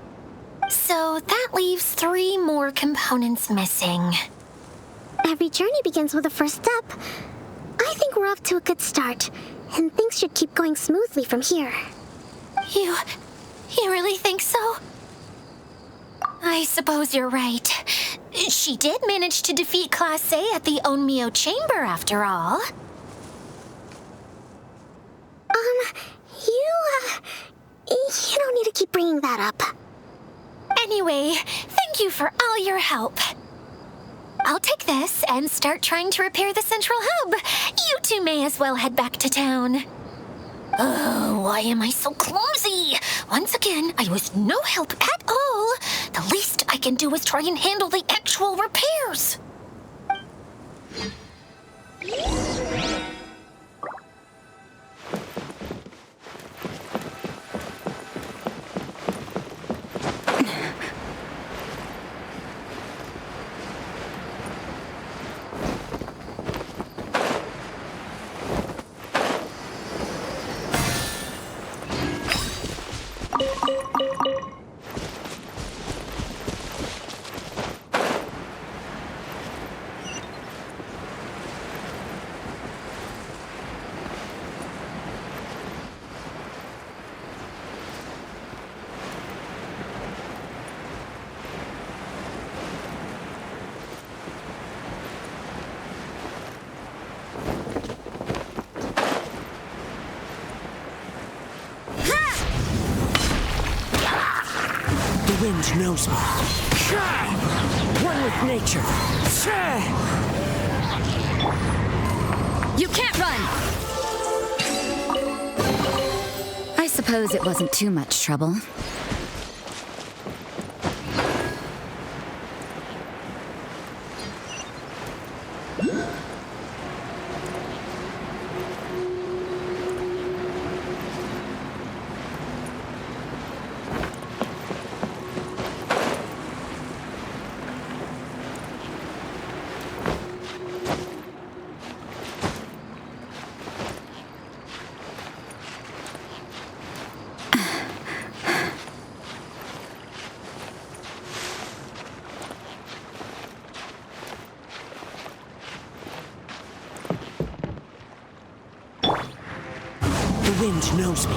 So that leaves 3 more components missing. Every journey begins with a first step. I think we're off to a good start, and things should keep going smoothly from here. You really think so? I suppose you're right. She did manage to defeat Class A at the Onmyo Chamber, after all. You don't need to keep bringing that up. Anyway, thank you for all your help. I'll take this and start trying to repair the central hub. You two may as well head back to town. Oh, why am I so clumsy? Once again, I was no help at all. The least I can do is try and handle the actual repairs. The wind knows me. One with nature. You can't run! I suppose it wasn't too much trouble. The wind knows me.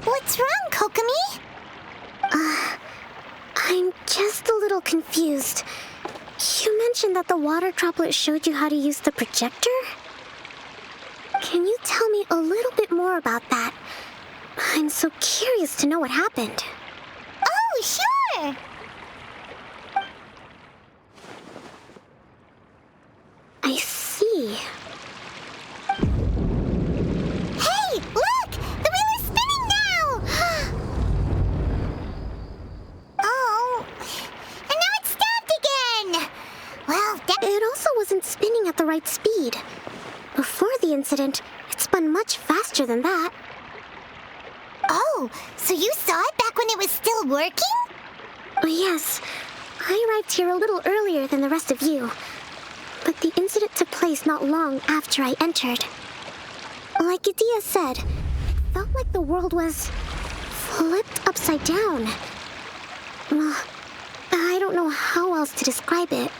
What's wrong, Kokomi? I'm just a little confused. You mentioned that the water droplet showed you how to use the projector? Can you tell me a little bit more about that? I'm so curious to know what happened. Oh, sure! I see. Hey, look! The wheel is spinning now! Oh, and now it's stopped again! Well, It also wasn't spinning at the right speed. Before the incident, it spun much faster than that. Oh, so you saw it back when it was still working? Oh, yes, I arrived here a little earlier than the rest of you. But the incident took place not long after I entered. Like Idea said, it felt like the world was flipped upside down. Well, I don't know how else to describe it.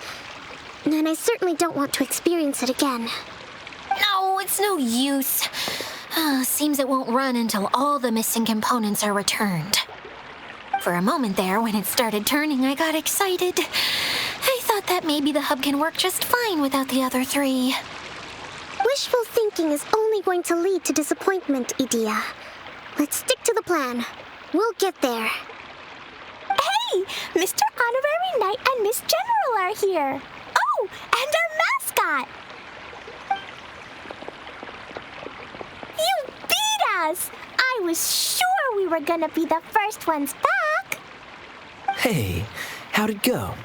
And I certainly don't want to experience it again. No, it's no use. Seems it won't run until all the missing components are returned. For a moment there, when it started turning, I got excited. I thought that maybe the hub can work just fine without the other three. Wishful thinking is only going to lead to disappointment, Idea. Let's stick to the plan. We'll get there. Hey, Mr. Honorary Knight and Miss General are here. Oh, and our mascot. You beat us! I was sure we were gonna be the first ones back. Hey, how'd it go?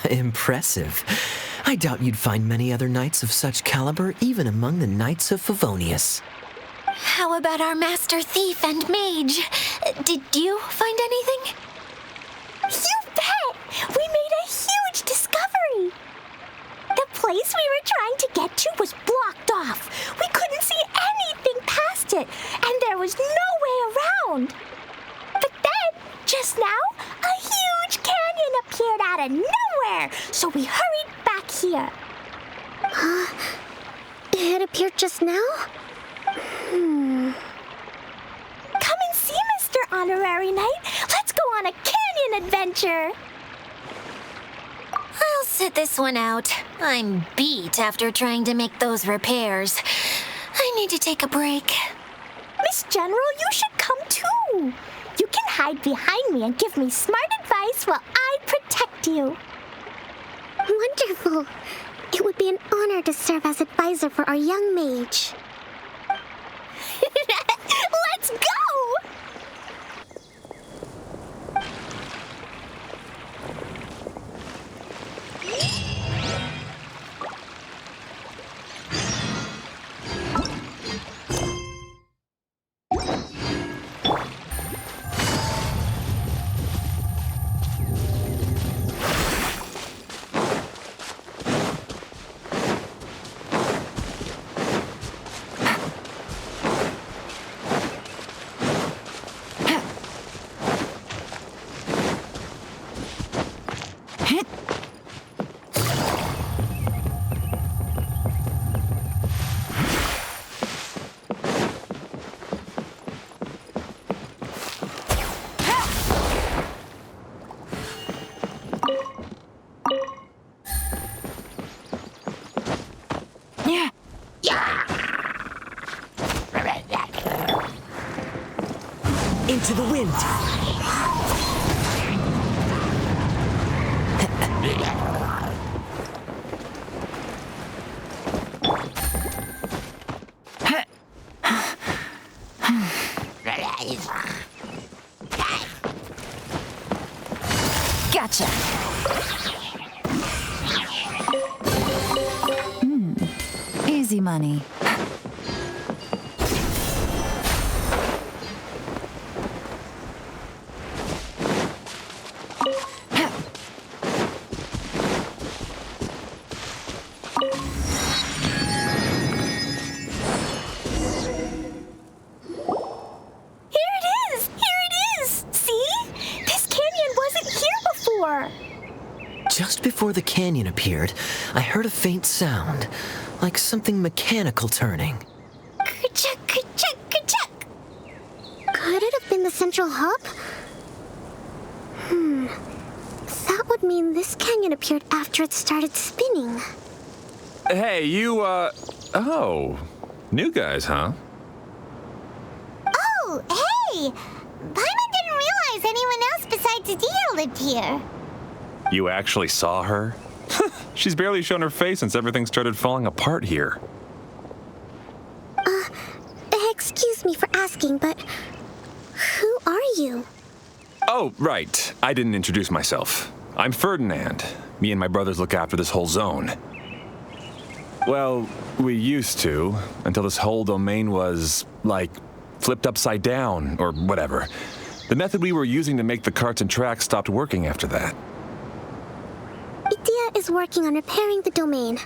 Impressive. I doubt you'd find many other knights of such caliber even among the Knights of Favonius. How about our master thief and mage? Did you find anything? You bet! We made a huge discovery! The place we were trying to get to was blocked off. We couldn't see anything past it, and there was no way around. But then, just now, a huge canyon appeared out of nowhere, so we hurried back here. It appeared just now? Come and see, Mr. Honorary Knight. Let's go on a canyon adventure. I'll sit this one out. I'm beat after trying to make those repairs. I need to take a break. Miss General, you should come too. You can hide behind me and give me smart advice while I protect you. Wonderful. It would be an honor to serve as advisor for our young mage. Let's go! Into the wind! Gotcha! Easy money. Just before the canyon appeared, I heard a faint sound, like something mechanical turning. Ka-chuck, ka-chuck, ka-chuck. Could it have been the central hub? That would mean this canyon appeared after it started spinning. Hey, you, oh. New guys, huh? Oh, hey! Paimon didn't realize anyone else besides Idía lived here. You actually saw her? She's barely shown her face since everything started falling apart here. Excuse me for asking, but who are you? Oh, right. I didn't introduce myself. I'm Ferdinand. Me and my brothers look after this whole zone. Well, we used to, until this whole domain was, like, flipped upside down, or whatever. The method we were using to make the carts and tracks stopped working after that. Idía is working on repairing the domain.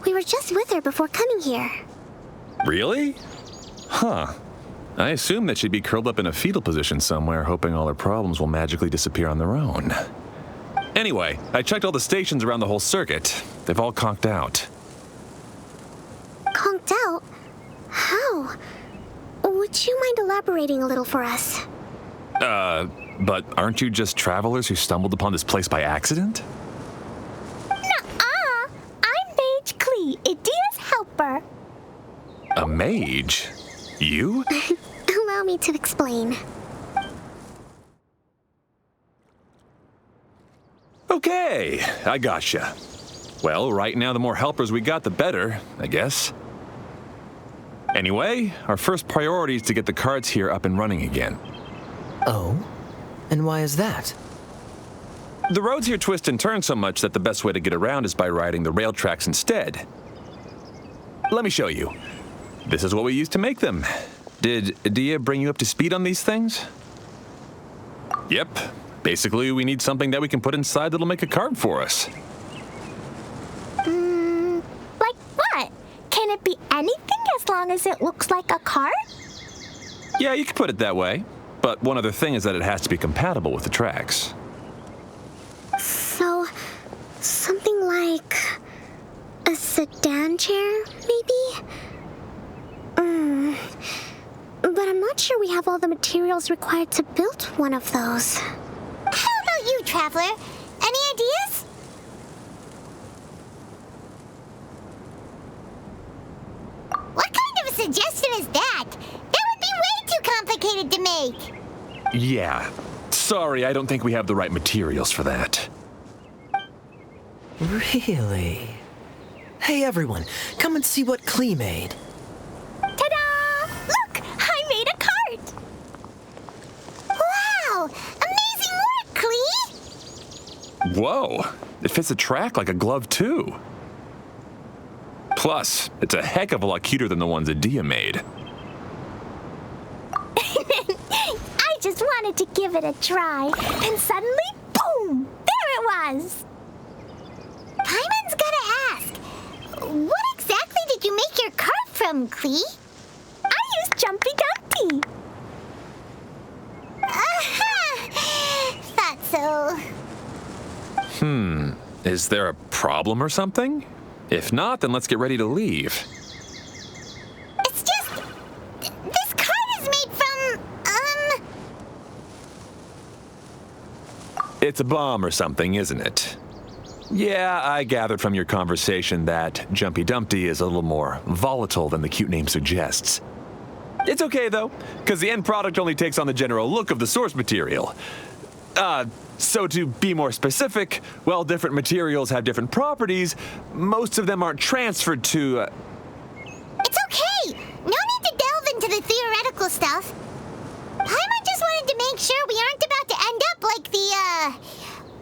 We were just with her before coming here. Really? Huh. I assume that she'd be curled up in a fetal position somewhere, hoping all her problems will magically disappear on their own. Anyway, I checked all the stations around the whole circuit. They've all conked out. Conked out? How? Would you mind elaborating a little for us? But aren't you just travelers who stumbled upon this place by accident? Nuh-uh! I'm Mage Klee, Idía's helper. A mage? You? Allow me to explain. Okay, I gotcha. Well, right now the more helpers we got, the better, I guess. Anyway, our first priority is to get the carts here up and running again. Oh? And why is that? The roads here twist and turn so much that the best way to get around is by riding the rail tracks instead. Let me show you. This is what we used to make them. Did Idea bring you up to speed on these things? Yep. Basically, we need something that we can put inside that'll make a card for us. Like what? Can it be anything as long as it looks like a card? Yeah, you could put it that way. But one other thing is that it has to be compatible with the tracks. So, something like a sedan chair, maybe? But I'm not sure we have all the materials required to build one of those. How about you, Traveler? Any ideas? What kind of a suggestion is that? That would be way too complicated to make. Yeah. Sorry, I don't think we have the right materials for that. Really? Hey everyone, come and see what Klee made. Ta-da! Look! I made a cart! Wow! Amazing work, Klee! Whoa! It fits a track like a glove, too. Plus, it's a heck of a lot cuter than the ones Idea made. I just wanted to give it a try, and suddenly, boom! There it was! Paimon's gotta ask, what exactly did you make your cart from, Klee? I used Jumpy Dumpty. Thought so. Is there a problem or something? If not, then let's get ready to leave. It's just... this cart is made from, It's a bomb or something, isn't it? Yeah, I gathered from your conversation that Jumpy Dumpty is a little more volatile than the cute name suggests. It's okay, though, because the end product only takes on the general look of the source material. So to be more specific, while different materials have different properties, most of them aren't transferred to... It's okay! No need to delve into the theoretical stuff. Paimon just wanted to make sure we aren't about to end up like the,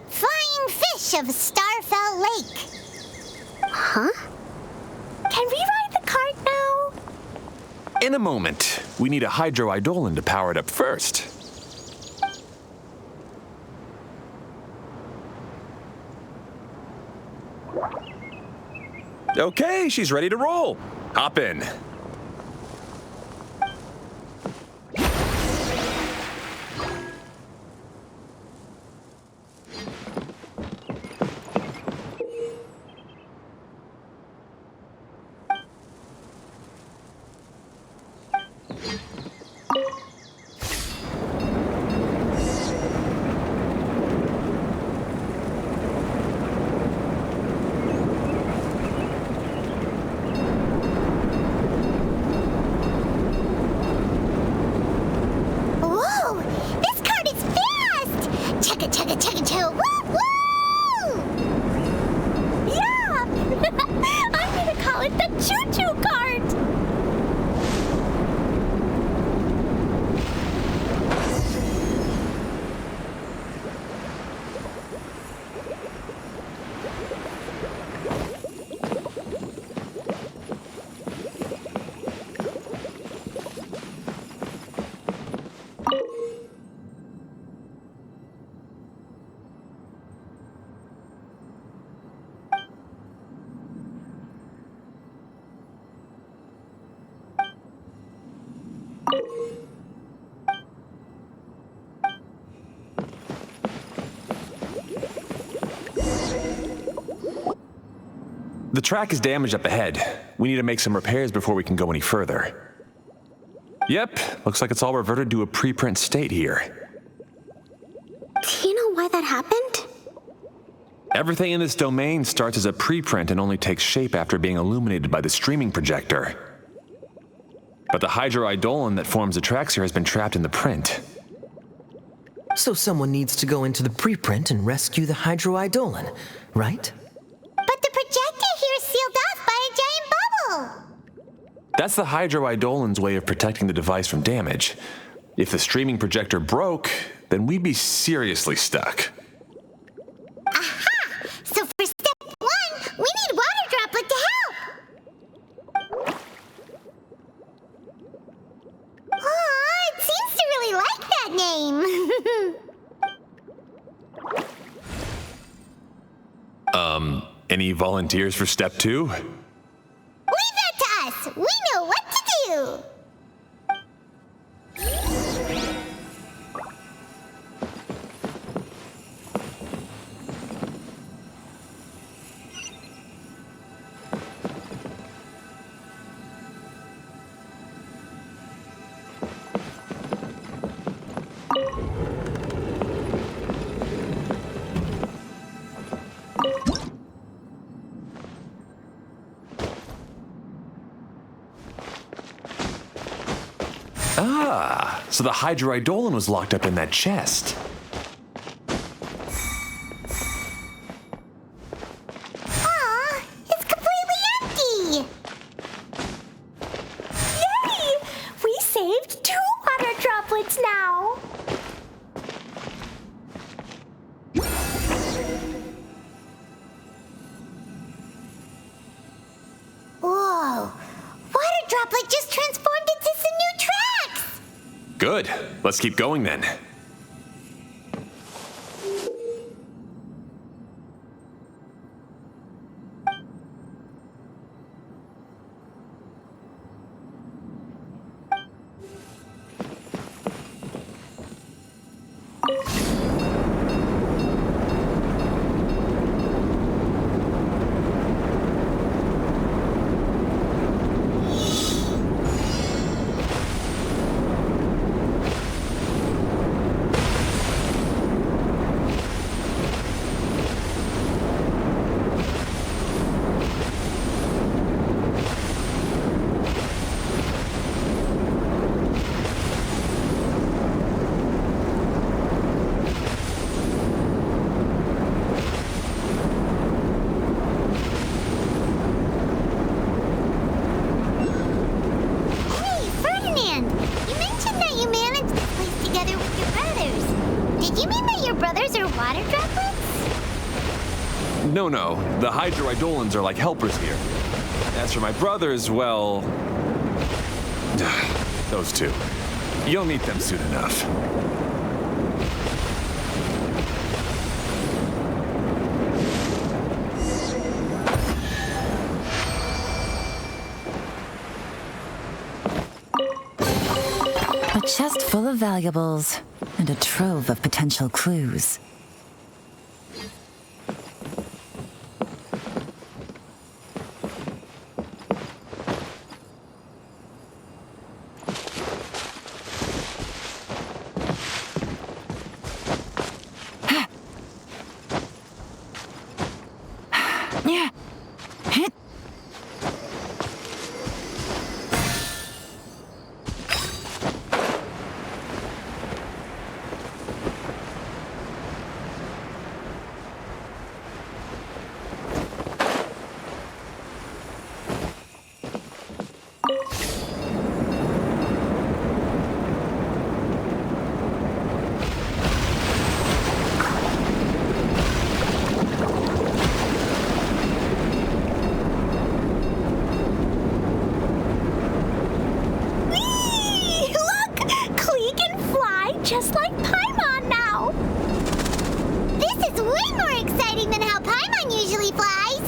flying fish of Starfell Lake. Huh? Can we ride the cart now? In a moment, we need a hydroidolin to power it up first. Okay, she's ready to roll. Hop in. Whoa! This cart is fast! Chugga chugga chugga chugga woo woo! Yeah! I'm gonna call it the choo-choo cart! The track is damaged up ahead. We need to make some repairs before we can go any further. Yep, looks like it's all reverted to a preprint state here. Do you know why that happened? Everything in this domain starts as a preprint and only takes shape after being illuminated by the streaming projector. But the hydroidolin that forms the tracks here has been trapped in the print. So someone needs to go into the preprint and rescue the hydroidolin, right? But the projector here is sealed off by a giant bubble! That's the hydroidolin's way of protecting the device from damage. If the streaming projector broke, then we'd be seriously stuck. Any volunteers for step 2? Leave that to us! We know what to do! Ah, so the Hydroidolon was locked up in that chest. Aw, it's completely empty! Yay! We saved 2 water droplets now. Whoa! Water droplet just transformed into some new tracks! Good. Let's keep going then. Hey, Ferdinand! You mentioned that you managed this place together with your brothers. Did you mean that your brothers are water droplets? No, the Hydroidolons are like helpers here. As for my brothers, well... those 2. You'll meet them soon enough. A chest full of valuables and a trove of potential clues. Just like Paimon now. This is way more exciting than how Paimon usually flies.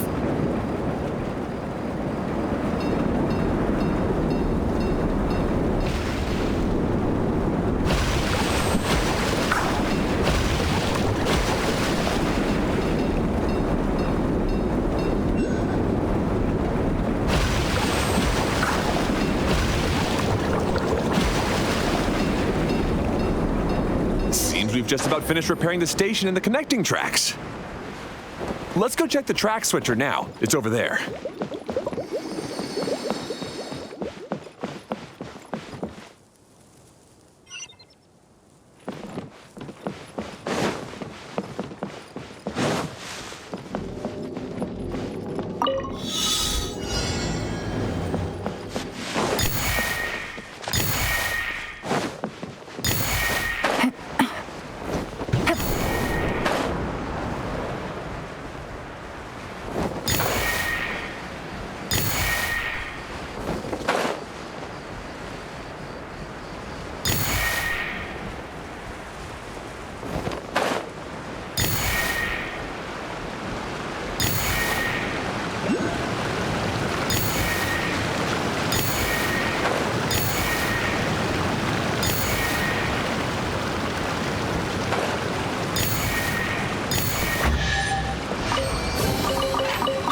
We've just about finished repairing the station and the connecting tracks. Let's go check the track switcher now. It's over there.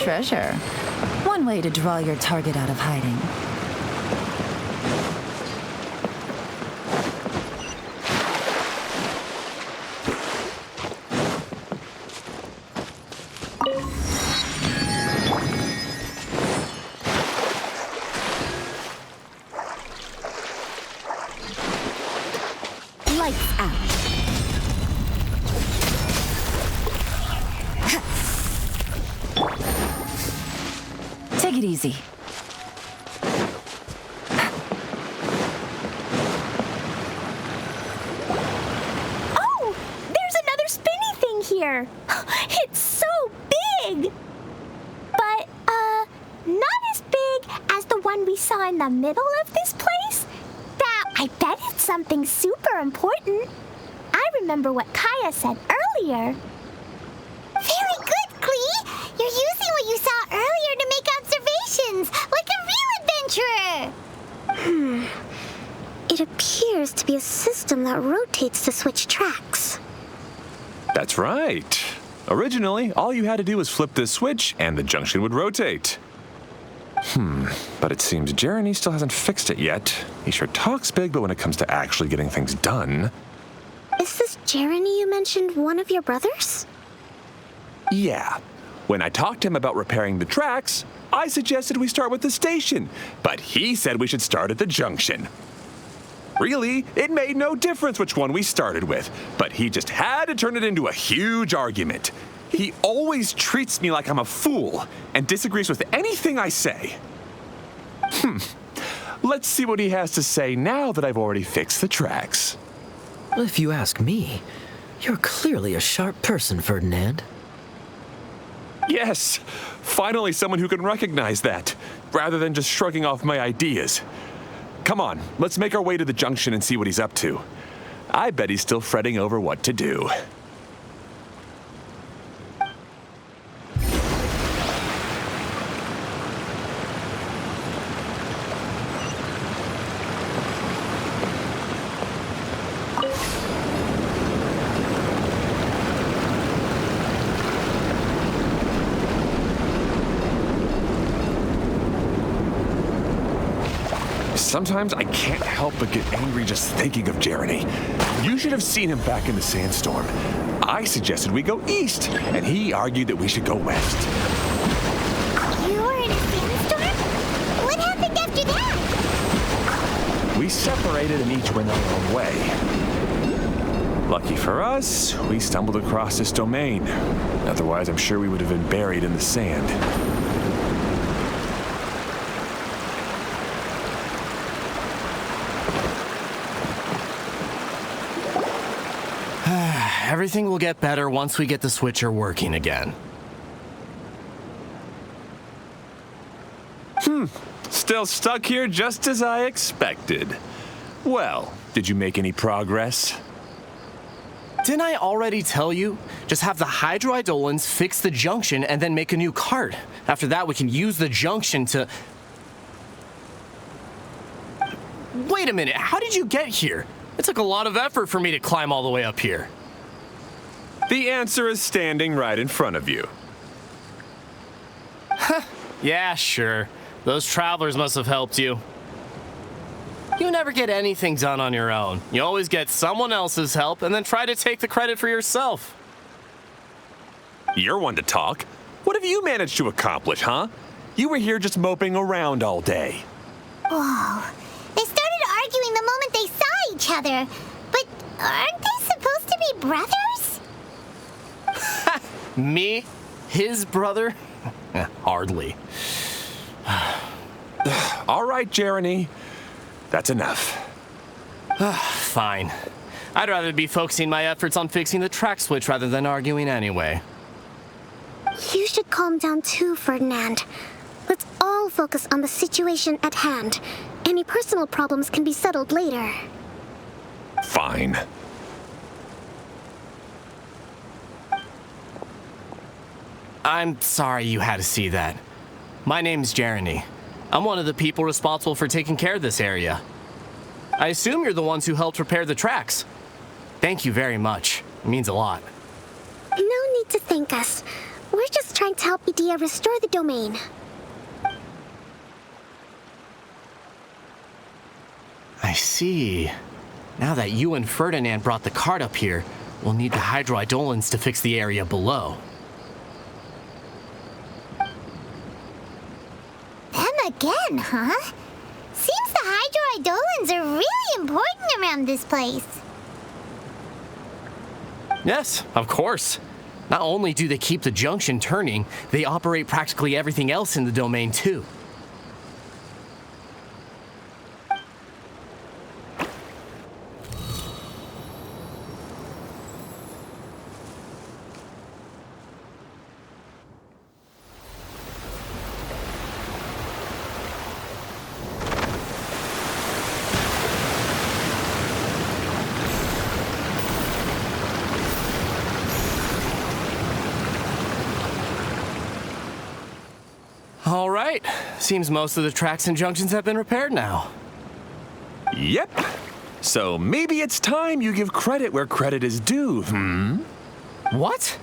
Treasure. One way to draw your target out of hiding. Lights out. Take it easy. Oh, there's another spinny thing here. It's so big. But, not as big as the one we saw in the middle of this place. Now, I bet it's something super important. I remember what Kaya said earlier. Very good, Klee! You're using what you saw earlier to make observations, like a real adventurer! It appears to be a system that rotates to switch tracks. That's right. Originally, all you had to do was flip this switch and the junction would rotate. But it seems Jeremy still hasn't fixed it yet. He sure talks big, but when it comes to actually getting things done... Is this Jeremy you mentioned one of your brothers? Yeah. When I talked to him about repairing the tracks, I suggested we start with the station, but he said we should start at the junction. Really, it made no difference which one we started with, but he just had to turn it into a huge argument. He always treats me like I'm a fool and disagrees with anything I say. Let's see what he has to say now that I've already fixed the tracks. If you ask me, you're clearly a sharp person, Ferdinand. Yes, finally someone who can recognize that, rather than just shrugging off my ideas. Come on, let's make our way to the junction and see what he's up to. I bet he's still fretting over what to do. Sometimes I can't help but get angry just thinking of Jeremy. You should have seen him back in the sandstorm. I suggested we go east, and he argued that we should go west. You were in a sandstorm? What happened after that? We separated and each went our own way. Lucky for us, we stumbled across this domain. Otherwise, I'm sure we would have been buried in the sand. Everything will get better once we get the switcher working again. Still stuck here just as I expected. Well, did you make any progress? Didn't I already tell you? Just have the hydroidolins fix the junction and then make a new cart. After that, we can use the junction to... Wait a minute, how did you get here? It took a lot of effort for me to climb all the way up here. The answer is standing right in front of you. Yeah, sure. Those travelers must have helped you. You never get anything done on your own. You always get someone else's help and then try to take the credit for yourself. You're one to talk. What have you managed to accomplish, huh? You were here just moping around all day. Whoa. They started arguing the moment they saw each other. But aren't they supposed to be brothers? Me? His brother? Hardly. All right, Jeremy. That's enough. Fine. I'd rather be focusing my efforts on fixing the track switch rather than arguing anyway. You should calm down too, Ferdinand. Let's all focus on the situation at hand. Any personal problems can be settled later. Fine. I'm sorry you had to see that. my name's Jeremy. I'm one of the people responsible for taking care of this area. I assume you're the ones who helped repair the tracks. Thank you very much. It means a lot. No need to thank us. We're just trying to help Idea restore the domain. I see. Now that you and Ferdinand brought the cart up here, we'll need the hydroidolins to fix the area below. Them again, huh? Seems the hydroidolins are really important around this place. Yes, of course. Not only do they keep the junction turning, they operate practically everything else in the domain too. All right. Seems most of the tracks and junctions have been repaired now. Yep. So maybe it's time you give credit where credit is due, What?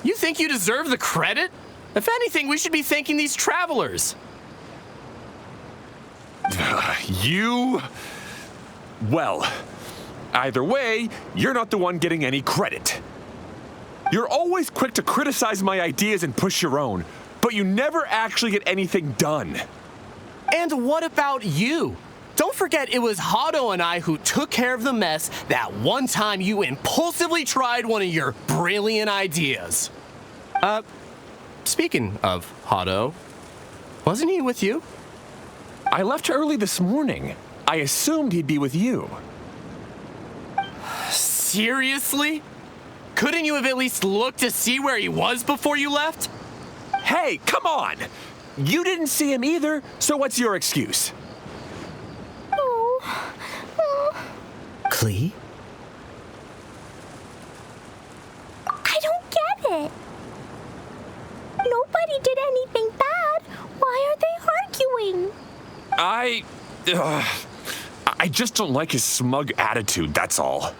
You think you deserve the credit? If anything, we should be thanking these travelers. Well, either way, you're not the one getting any credit. You're always quick to criticize my ideas and push your own, but you never actually get anything done. And what about you? Don't forget it was Hado and I who took care of the mess that one time you impulsively tried one of your brilliant ideas. Speaking of Hado, wasn't he with you? I left early this morning. I assumed he'd be with you. Seriously? Couldn't you have at least looked to see where he was before you left? Hey, come on! You didn't see him either, so what's your excuse? Klee? I don't get it. Nobody did anything bad. Why are they arguing? I just don't like his smug attitude, that's all.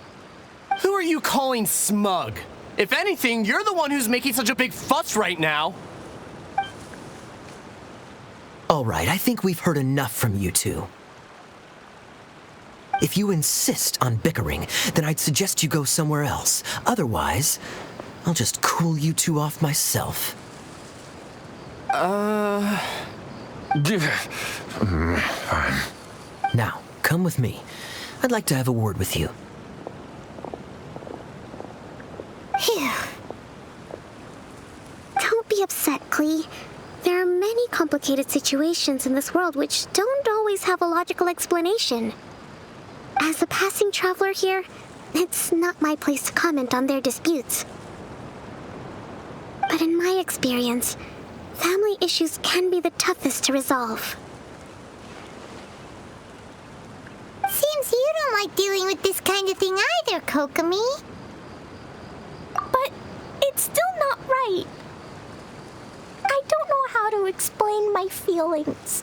Who are you calling smug? If anything, you're the one who's making such a big fuss right now. All right, I think we've heard enough from you two. If you insist on bickering, then I'd suggest you go somewhere else. Otherwise, I'll just cool you two off myself. Fine. Now, come with me. I'd like to have a word with you. Phew. Don't be upset, Klee. There are many complicated situations in this world which don't always have a logical explanation. As a passing traveler here, it's not my place to comment on their disputes. But in my experience, family issues can be the toughest to resolve. Seems you don't like dealing with this kind of thing either, Kokomi. But it's still not right. I don't know how to explain my feelings.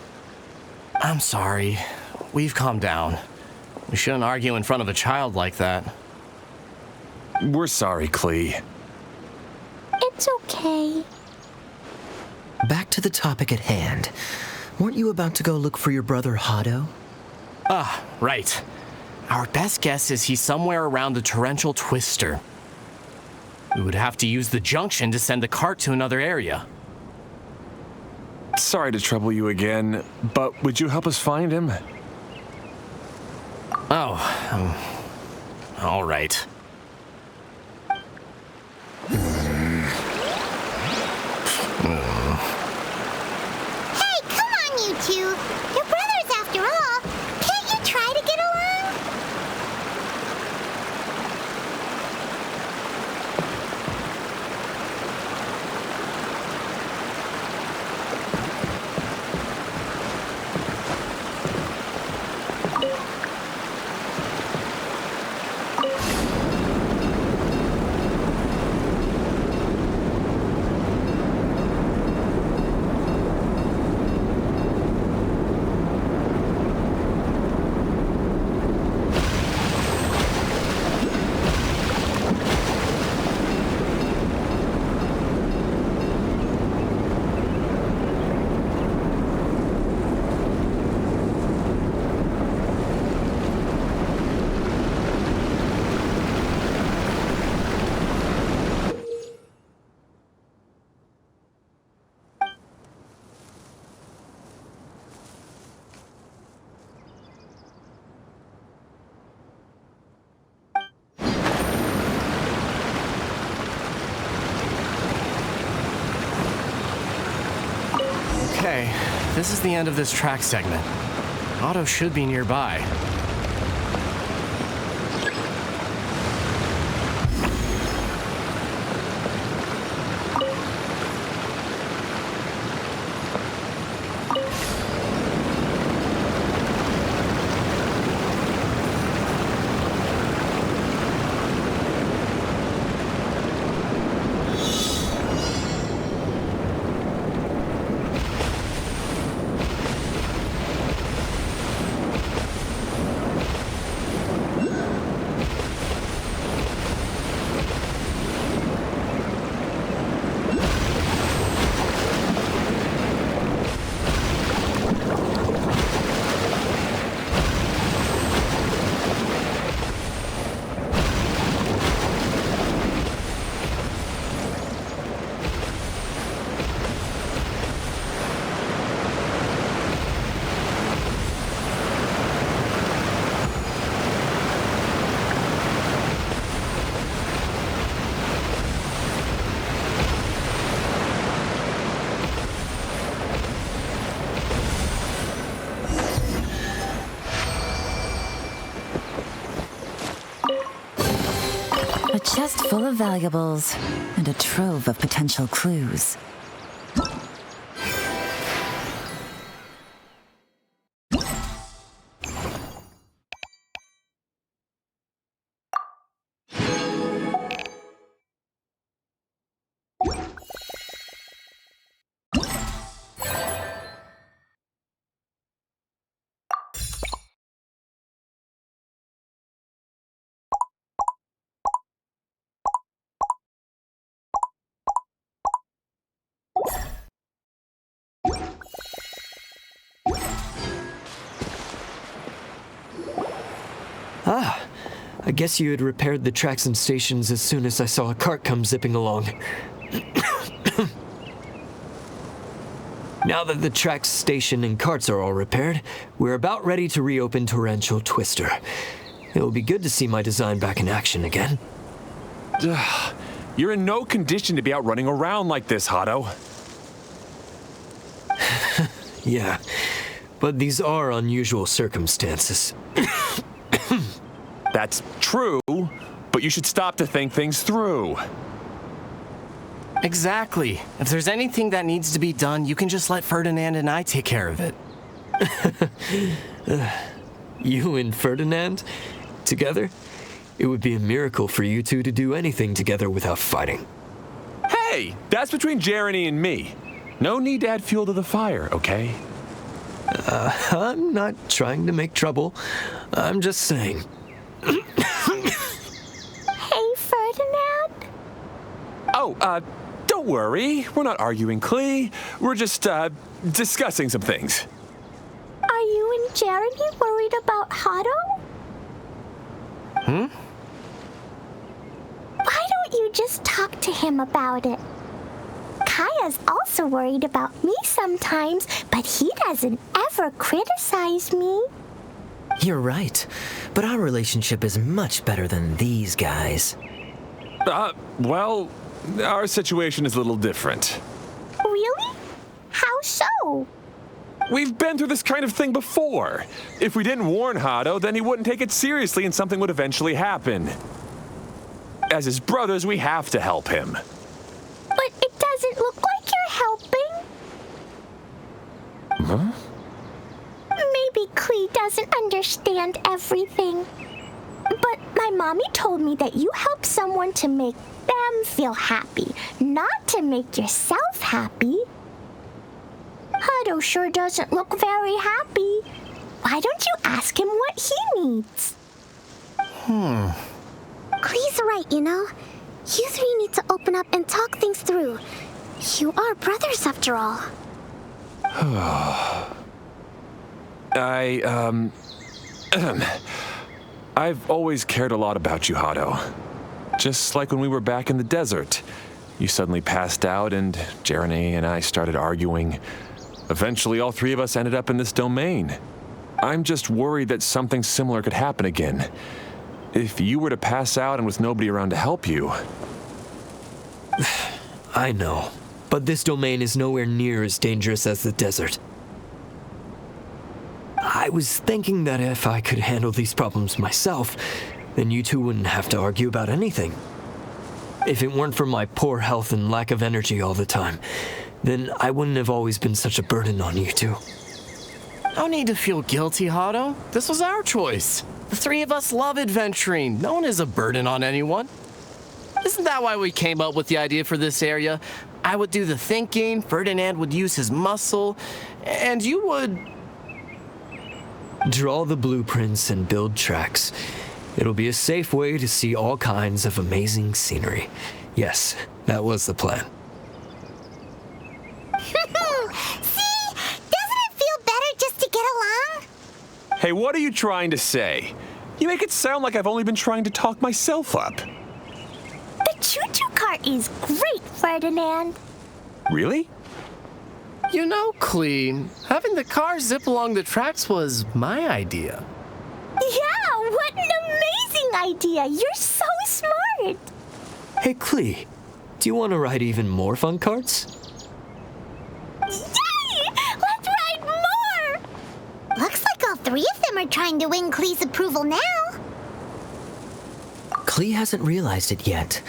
I'm sorry. We've calmed down. We shouldn't argue in front of a child like that. We're sorry, Klee. It's okay. Back to the topic at hand. Weren't you about to go look for your brother Hado? Ah, right. Our best guess is he's somewhere around the torrential twister. We would have to use the junction to send the cart to another area. Sorry to trouble you again, but would you help us find him? Oh, all right. Hey, come on, you two. You're brothers after all. Can't you try to get along? Okay, this is the end of this track segment. Otto should be nearby. A chest full of valuables and a trove of potential clues. Ah, I guess you had repaired the tracks and stations as soon as I saw a cart come zipping along. Now that the tracks, station, and carts are all repaired, we're about ready to reopen Torrential Twister. It will be good to see my design back in action again. You're in no condition to be out running around like this, Hado. Yeah, but these are unusual circumstances. That's true, but you should stop to think things through. Exactly. If there's anything that needs to be done, you can just let Ferdinand and I take care of it. You and Ferdinand? Together? It would be a miracle for you two to do anything together without fighting. Hey, that's between Jeremy and me. No need to add fuel to the fire, okay? I'm not trying to make trouble. I'm just saying. Hey, Ferdinand? Oh, don't worry. We're not arguing, Klee. We're just, discussing some things. Are you and Jeremy worried about Hado? Why don't you just talk to him about it? Kaya's also worried about me sometimes, but he doesn't ever criticize me. You're right, but our relationship is much better than these guys. Well, our situation is a little different. Really? How so? We've been through this kind of thing before. If we didn't warn Hado, then he wouldn't take it seriously and something would eventually happen. As his brothers, we have to help him. But it doesn't look like you're helping. Huh? Maybe Klee doesn't understand everything. But my mommy told me that you help someone to make them feel happy, not to make yourself happy. Hado sure doesn't look very happy. Why don't you ask him what he needs? Klee's right, you know. You three need to open up and talk things through. You are brothers, after all. I've always cared a lot about you, Hado. Just like when we were back in the desert. You suddenly passed out and Jeremy and I started arguing. Eventually, all three of us ended up in this domain. I'm just worried that something similar could happen again. If you were to pass out and with nobody around to help you... I know, but but this domain is nowhere near as dangerous as the desert. I was thinking that if I could handle these problems myself, then you two wouldn't have to argue about anything. If it weren't for my poor health and lack of energy all the time, then I wouldn't have always been such a burden on you two. No need to feel guilty, Hado. This was our choice. The three of us love adventuring. No one is a burden on anyone. Isn't that why we came up with the idea for this area? I would do the thinking, Ferdinand would use his muscle, and you would... draw the blueprints and build tracks. It'll be a safe way to see all kinds of amazing scenery. Yes, that was the plan. See? Doesn't it feel better just to get along? Hey, what are you trying to say? You make it sound like I've only been trying to talk myself up. The choo-choo cart is great, Ferdinand. Really? You know, Clee, having the car zip along the tracks was my idea. Yeah, what an amazing idea. You're so smart. Hey, Klee, do you want to ride even more fun carts? Yay! Let's ride more! Looks like all three of them are trying to win Klee's approval now. Klee hasn't realized it yet,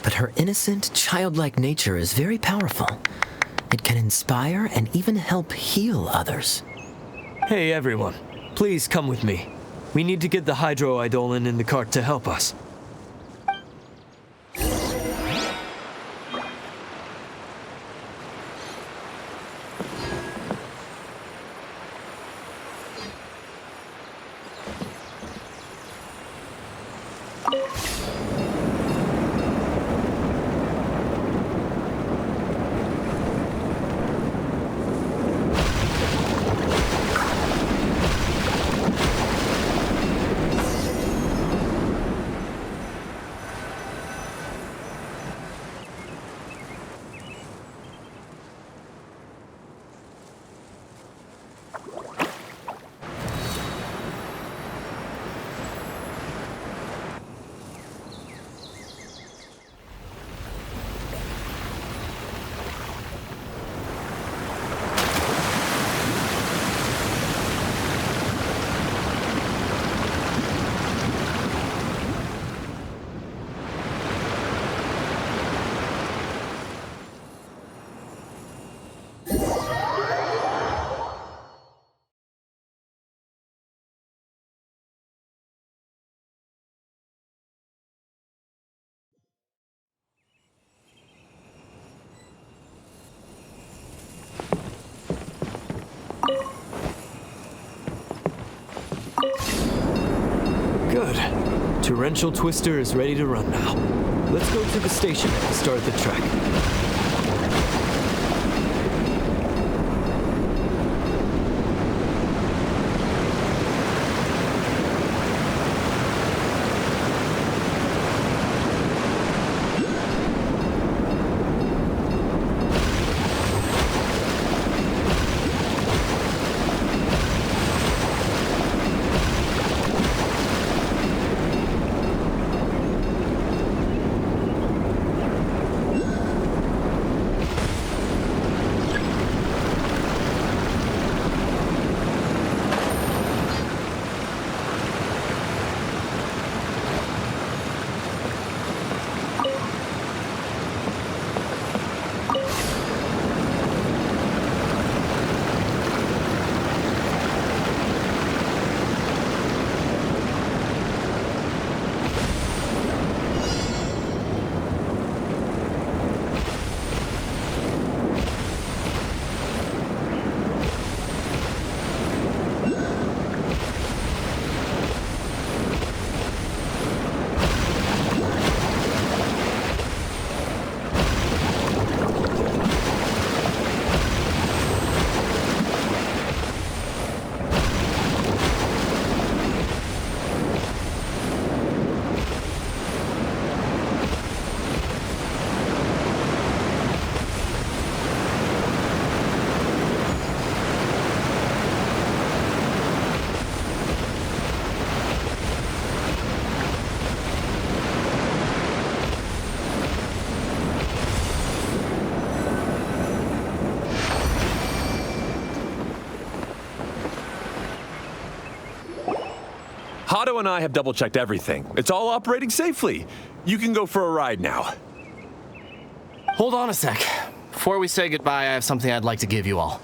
but her innocent, childlike nature is very powerful. It can inspire and even help heal others. Hey, everyone. Please come with me. We need to get the hydroidolin in the cart to help us. Good. Torrential Twister is ready to run now. Let's go to the station and start the track. Hado and I have double-checked everything. It's all operating safely. You can go for a ride now. Hold on a sec. Before we say goodbye, I have something I'd like to give you all.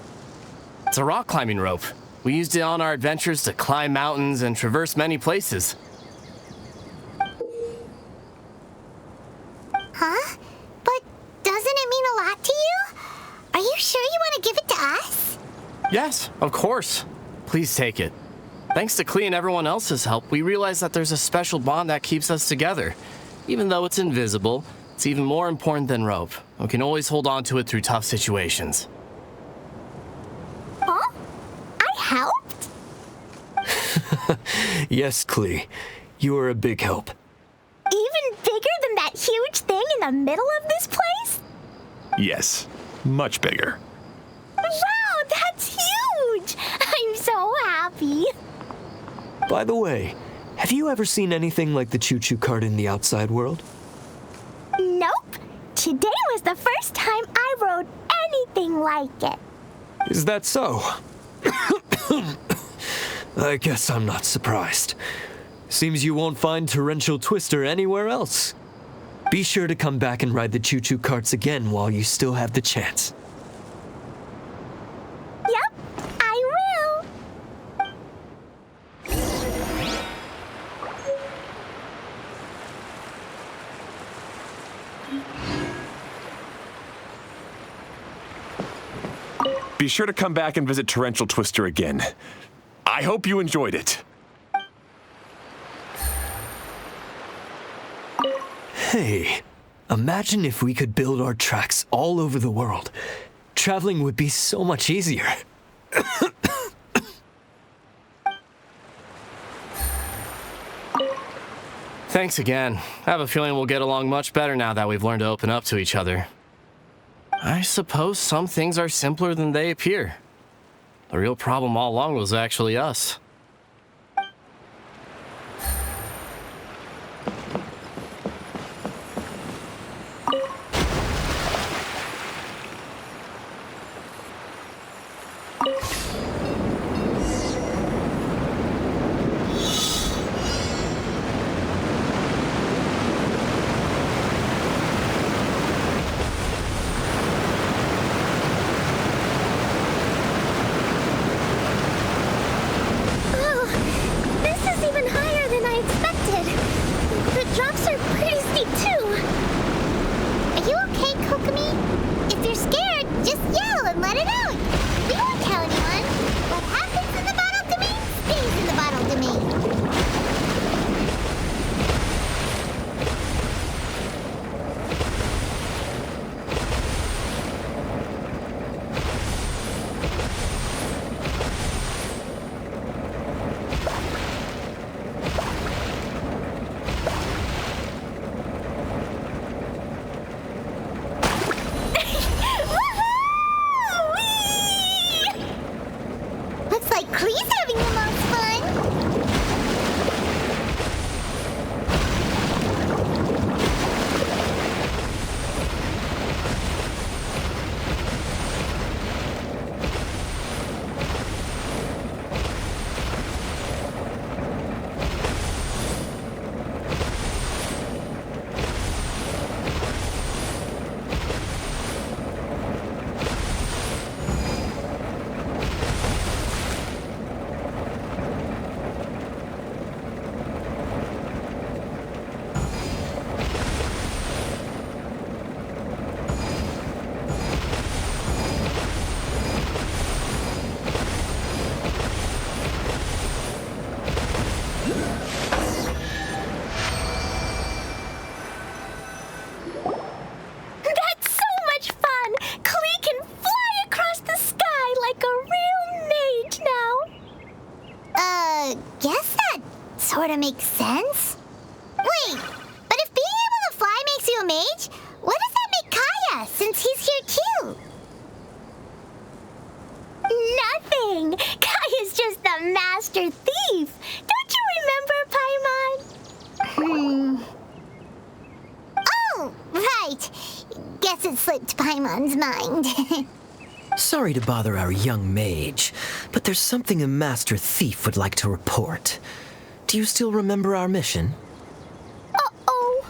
It's a rock climbing rope. We used it on our adventures to climb mountains and traverse many places. Huh? But doesn't it mean a lot to you? Are you sure you want to give it to us? Yes, of course. Please take it. Thanks to Klee and everyone else's help, we realized that there's a special bond that keeps us together. Even though it's invisible, it's even more important than rope. We can always hold on to it through tough situations. Huh? I helped? Yes, Klee. You are a big help. Even bigger than that huge thing in the middle of this place? Yes, much bigger. Wow, that's huge! I'm so happy. By the way, have you ever seen anything like the choo-choo cart in the outside world? Nope. Today was the first time I rode anything like it. Is that so? I guess I'm not surprised. Seems you won't find Torrential Twister anywhere else. Be sure to come back and ride the choo-choo carts again while you still have the chance. Yep, I will. Be sure to come back and visit Torrential Twister again. I hope you enjoyed it. Hey, imagine if we could build our tracks all over the world. Traveling would be so much easier. Thanks again. I have a feeling we'll get along much better now that we've learned to open up to each other. I suppose some things are simpler than they appear. The real problem all along was actually us. Sorta makes sense. Wait, but if being able to fly makes you a mage, what does that make Kaya, since he's here too? Nothing! Kaya's just the master thief! Don't you remember, Paimon? Oh, right. Guess it slipped Paimon's mind. Sorry to bother our young mage, but there's something a master thief would like to report. Do you still remember our mission? Uh-oh.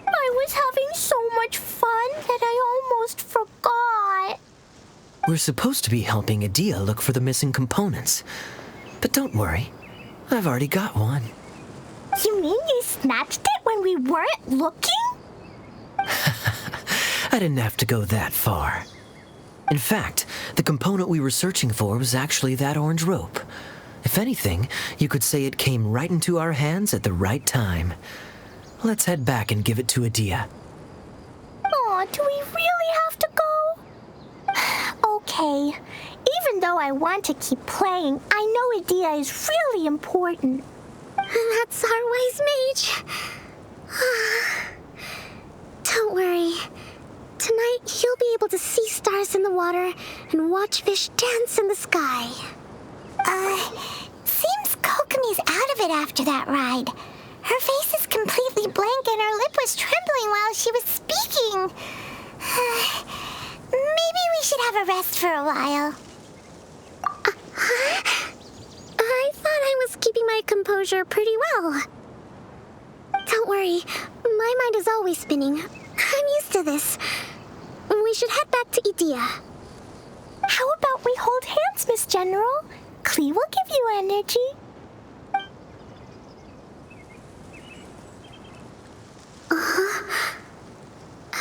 I was having so much fun that I almost forgot. We're supposed to be helping Idea look for the missing components. But don't worry, I've already got one. You mean you snatched it when we weren't looking? I didn't have to go that far. In fact, the component we were searching for was actually that orange rope. If anything, you could say it came right into our hands at the right time. Let's head back and give it to Idea. Aw, do we really have to go? Okay. Even though I want to keep playing, I know Idea is really important. That's our wise mage. Don't worry. Tonight, you'll be able to see stars in the water and watch fish dance in the sky. Seems Kokomi's out of it after that ride. Her face is completely blank and her lip was trembling while she was speaking. Maybe we should have a rest for a while. I thought I was keeping my composure pretty well. Don't worry, my mind is always spinning. I'm used to this. We should head back to Idea. How about we hold hands, Miss General? Klee will give you energy.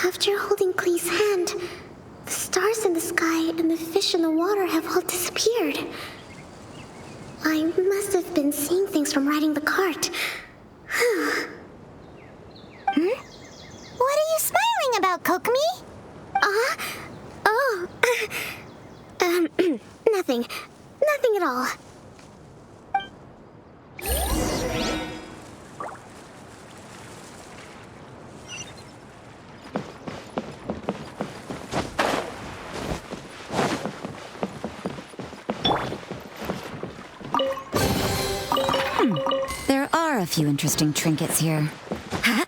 After holding Klee's hand, the stars in the sky and the fish in the water have all disappeared. I must have been seeing things from riding the cart. What are you smiling about, Kokomi? Nothing. Nothing at all. There are a few interesting trinkets here. Huh?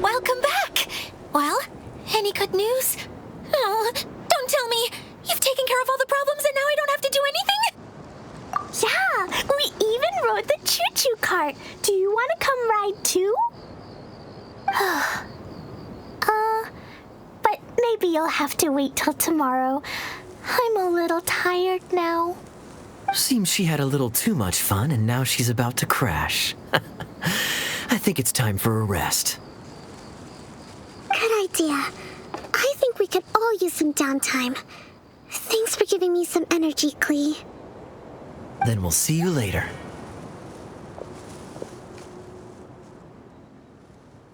Welcome back! Well, any good news? Oh, don't tell me! You've taken care of all the problems and now I don't have to do anything? Yeah, we even rode the choo-choo cart. Do you want to come ride too? But maybe you'll have to wait till tomorrow. I'm a little tired now. Seems she had a little too much fun and now she's about to crash. I think it's time for a rest. Good idea. I think we could all use some downtime. Thanks for giving me some energy, Klee. Then we'll see you later.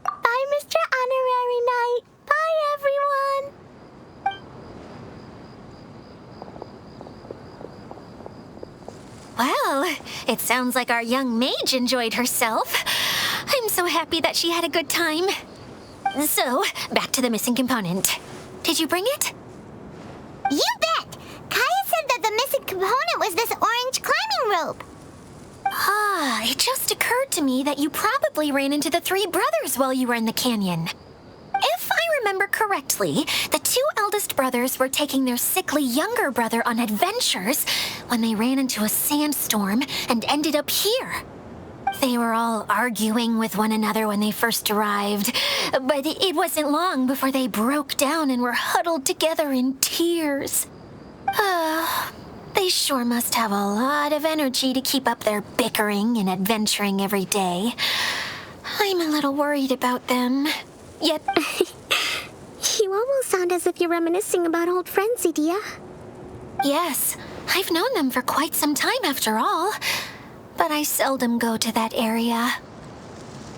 Bye, Mr. Honorary Knight. Bye, everyone. Well, it sounds like our young mage enjoyed herself. I'm so happy that she had a good time. So, back to the missing component. Did you bring it? You bet! Kaya said that the missing component was this orange climbing rope. It just occurred to me that you probably ran into the three brothers while you were in the canyon. If I remember correctly, the two eldest brothers were taking their sickly younger brother on adventures when they ran into a sandstorm and ended up here. They were all arguing with one another when they first arrived, but it wasn't long before they broke down and were huddled together in tears. They sure must have a lot of energy to keep up their bickering and adventuring every day. I'm a little worried about them. Yet... You almost sound as if you're reminiscing about old friends, Idea. Yes, I've known them for quite some time after all. But I seldom go to that area.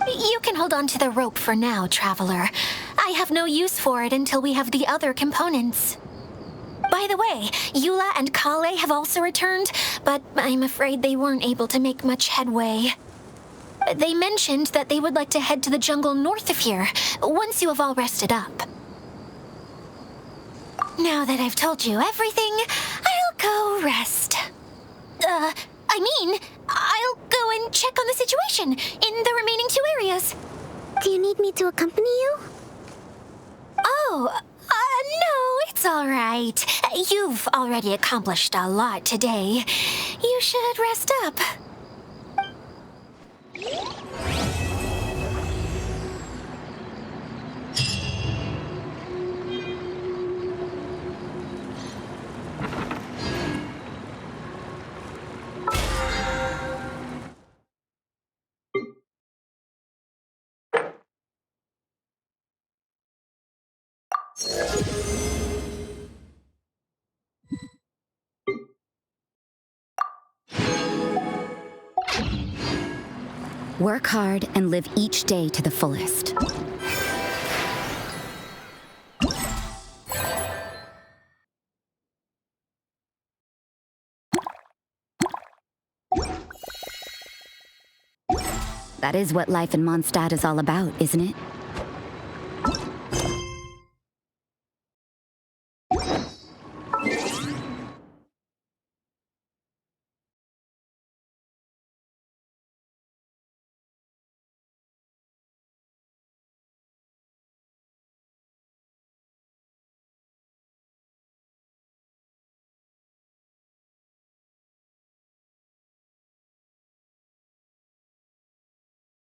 You can hold on to the rope for now, Traveler. I have no use for it until we have the other components. By the way, Eula and Kale have also returned, but I'm afraid they weren't able to make much headway. They mentioned that they would like to head to the jungle north of here, once you have all rested up. Now that I've told you everything, I'll go rest. I'll go and check on the situation in the remaining two areas. Do you need me to accompany you? Oh, no, it's all right. You've already accomplished a lot today. You should rest up. Work hard and live each day to the fullest. That is what life in Mondstadt is all about, isn't it?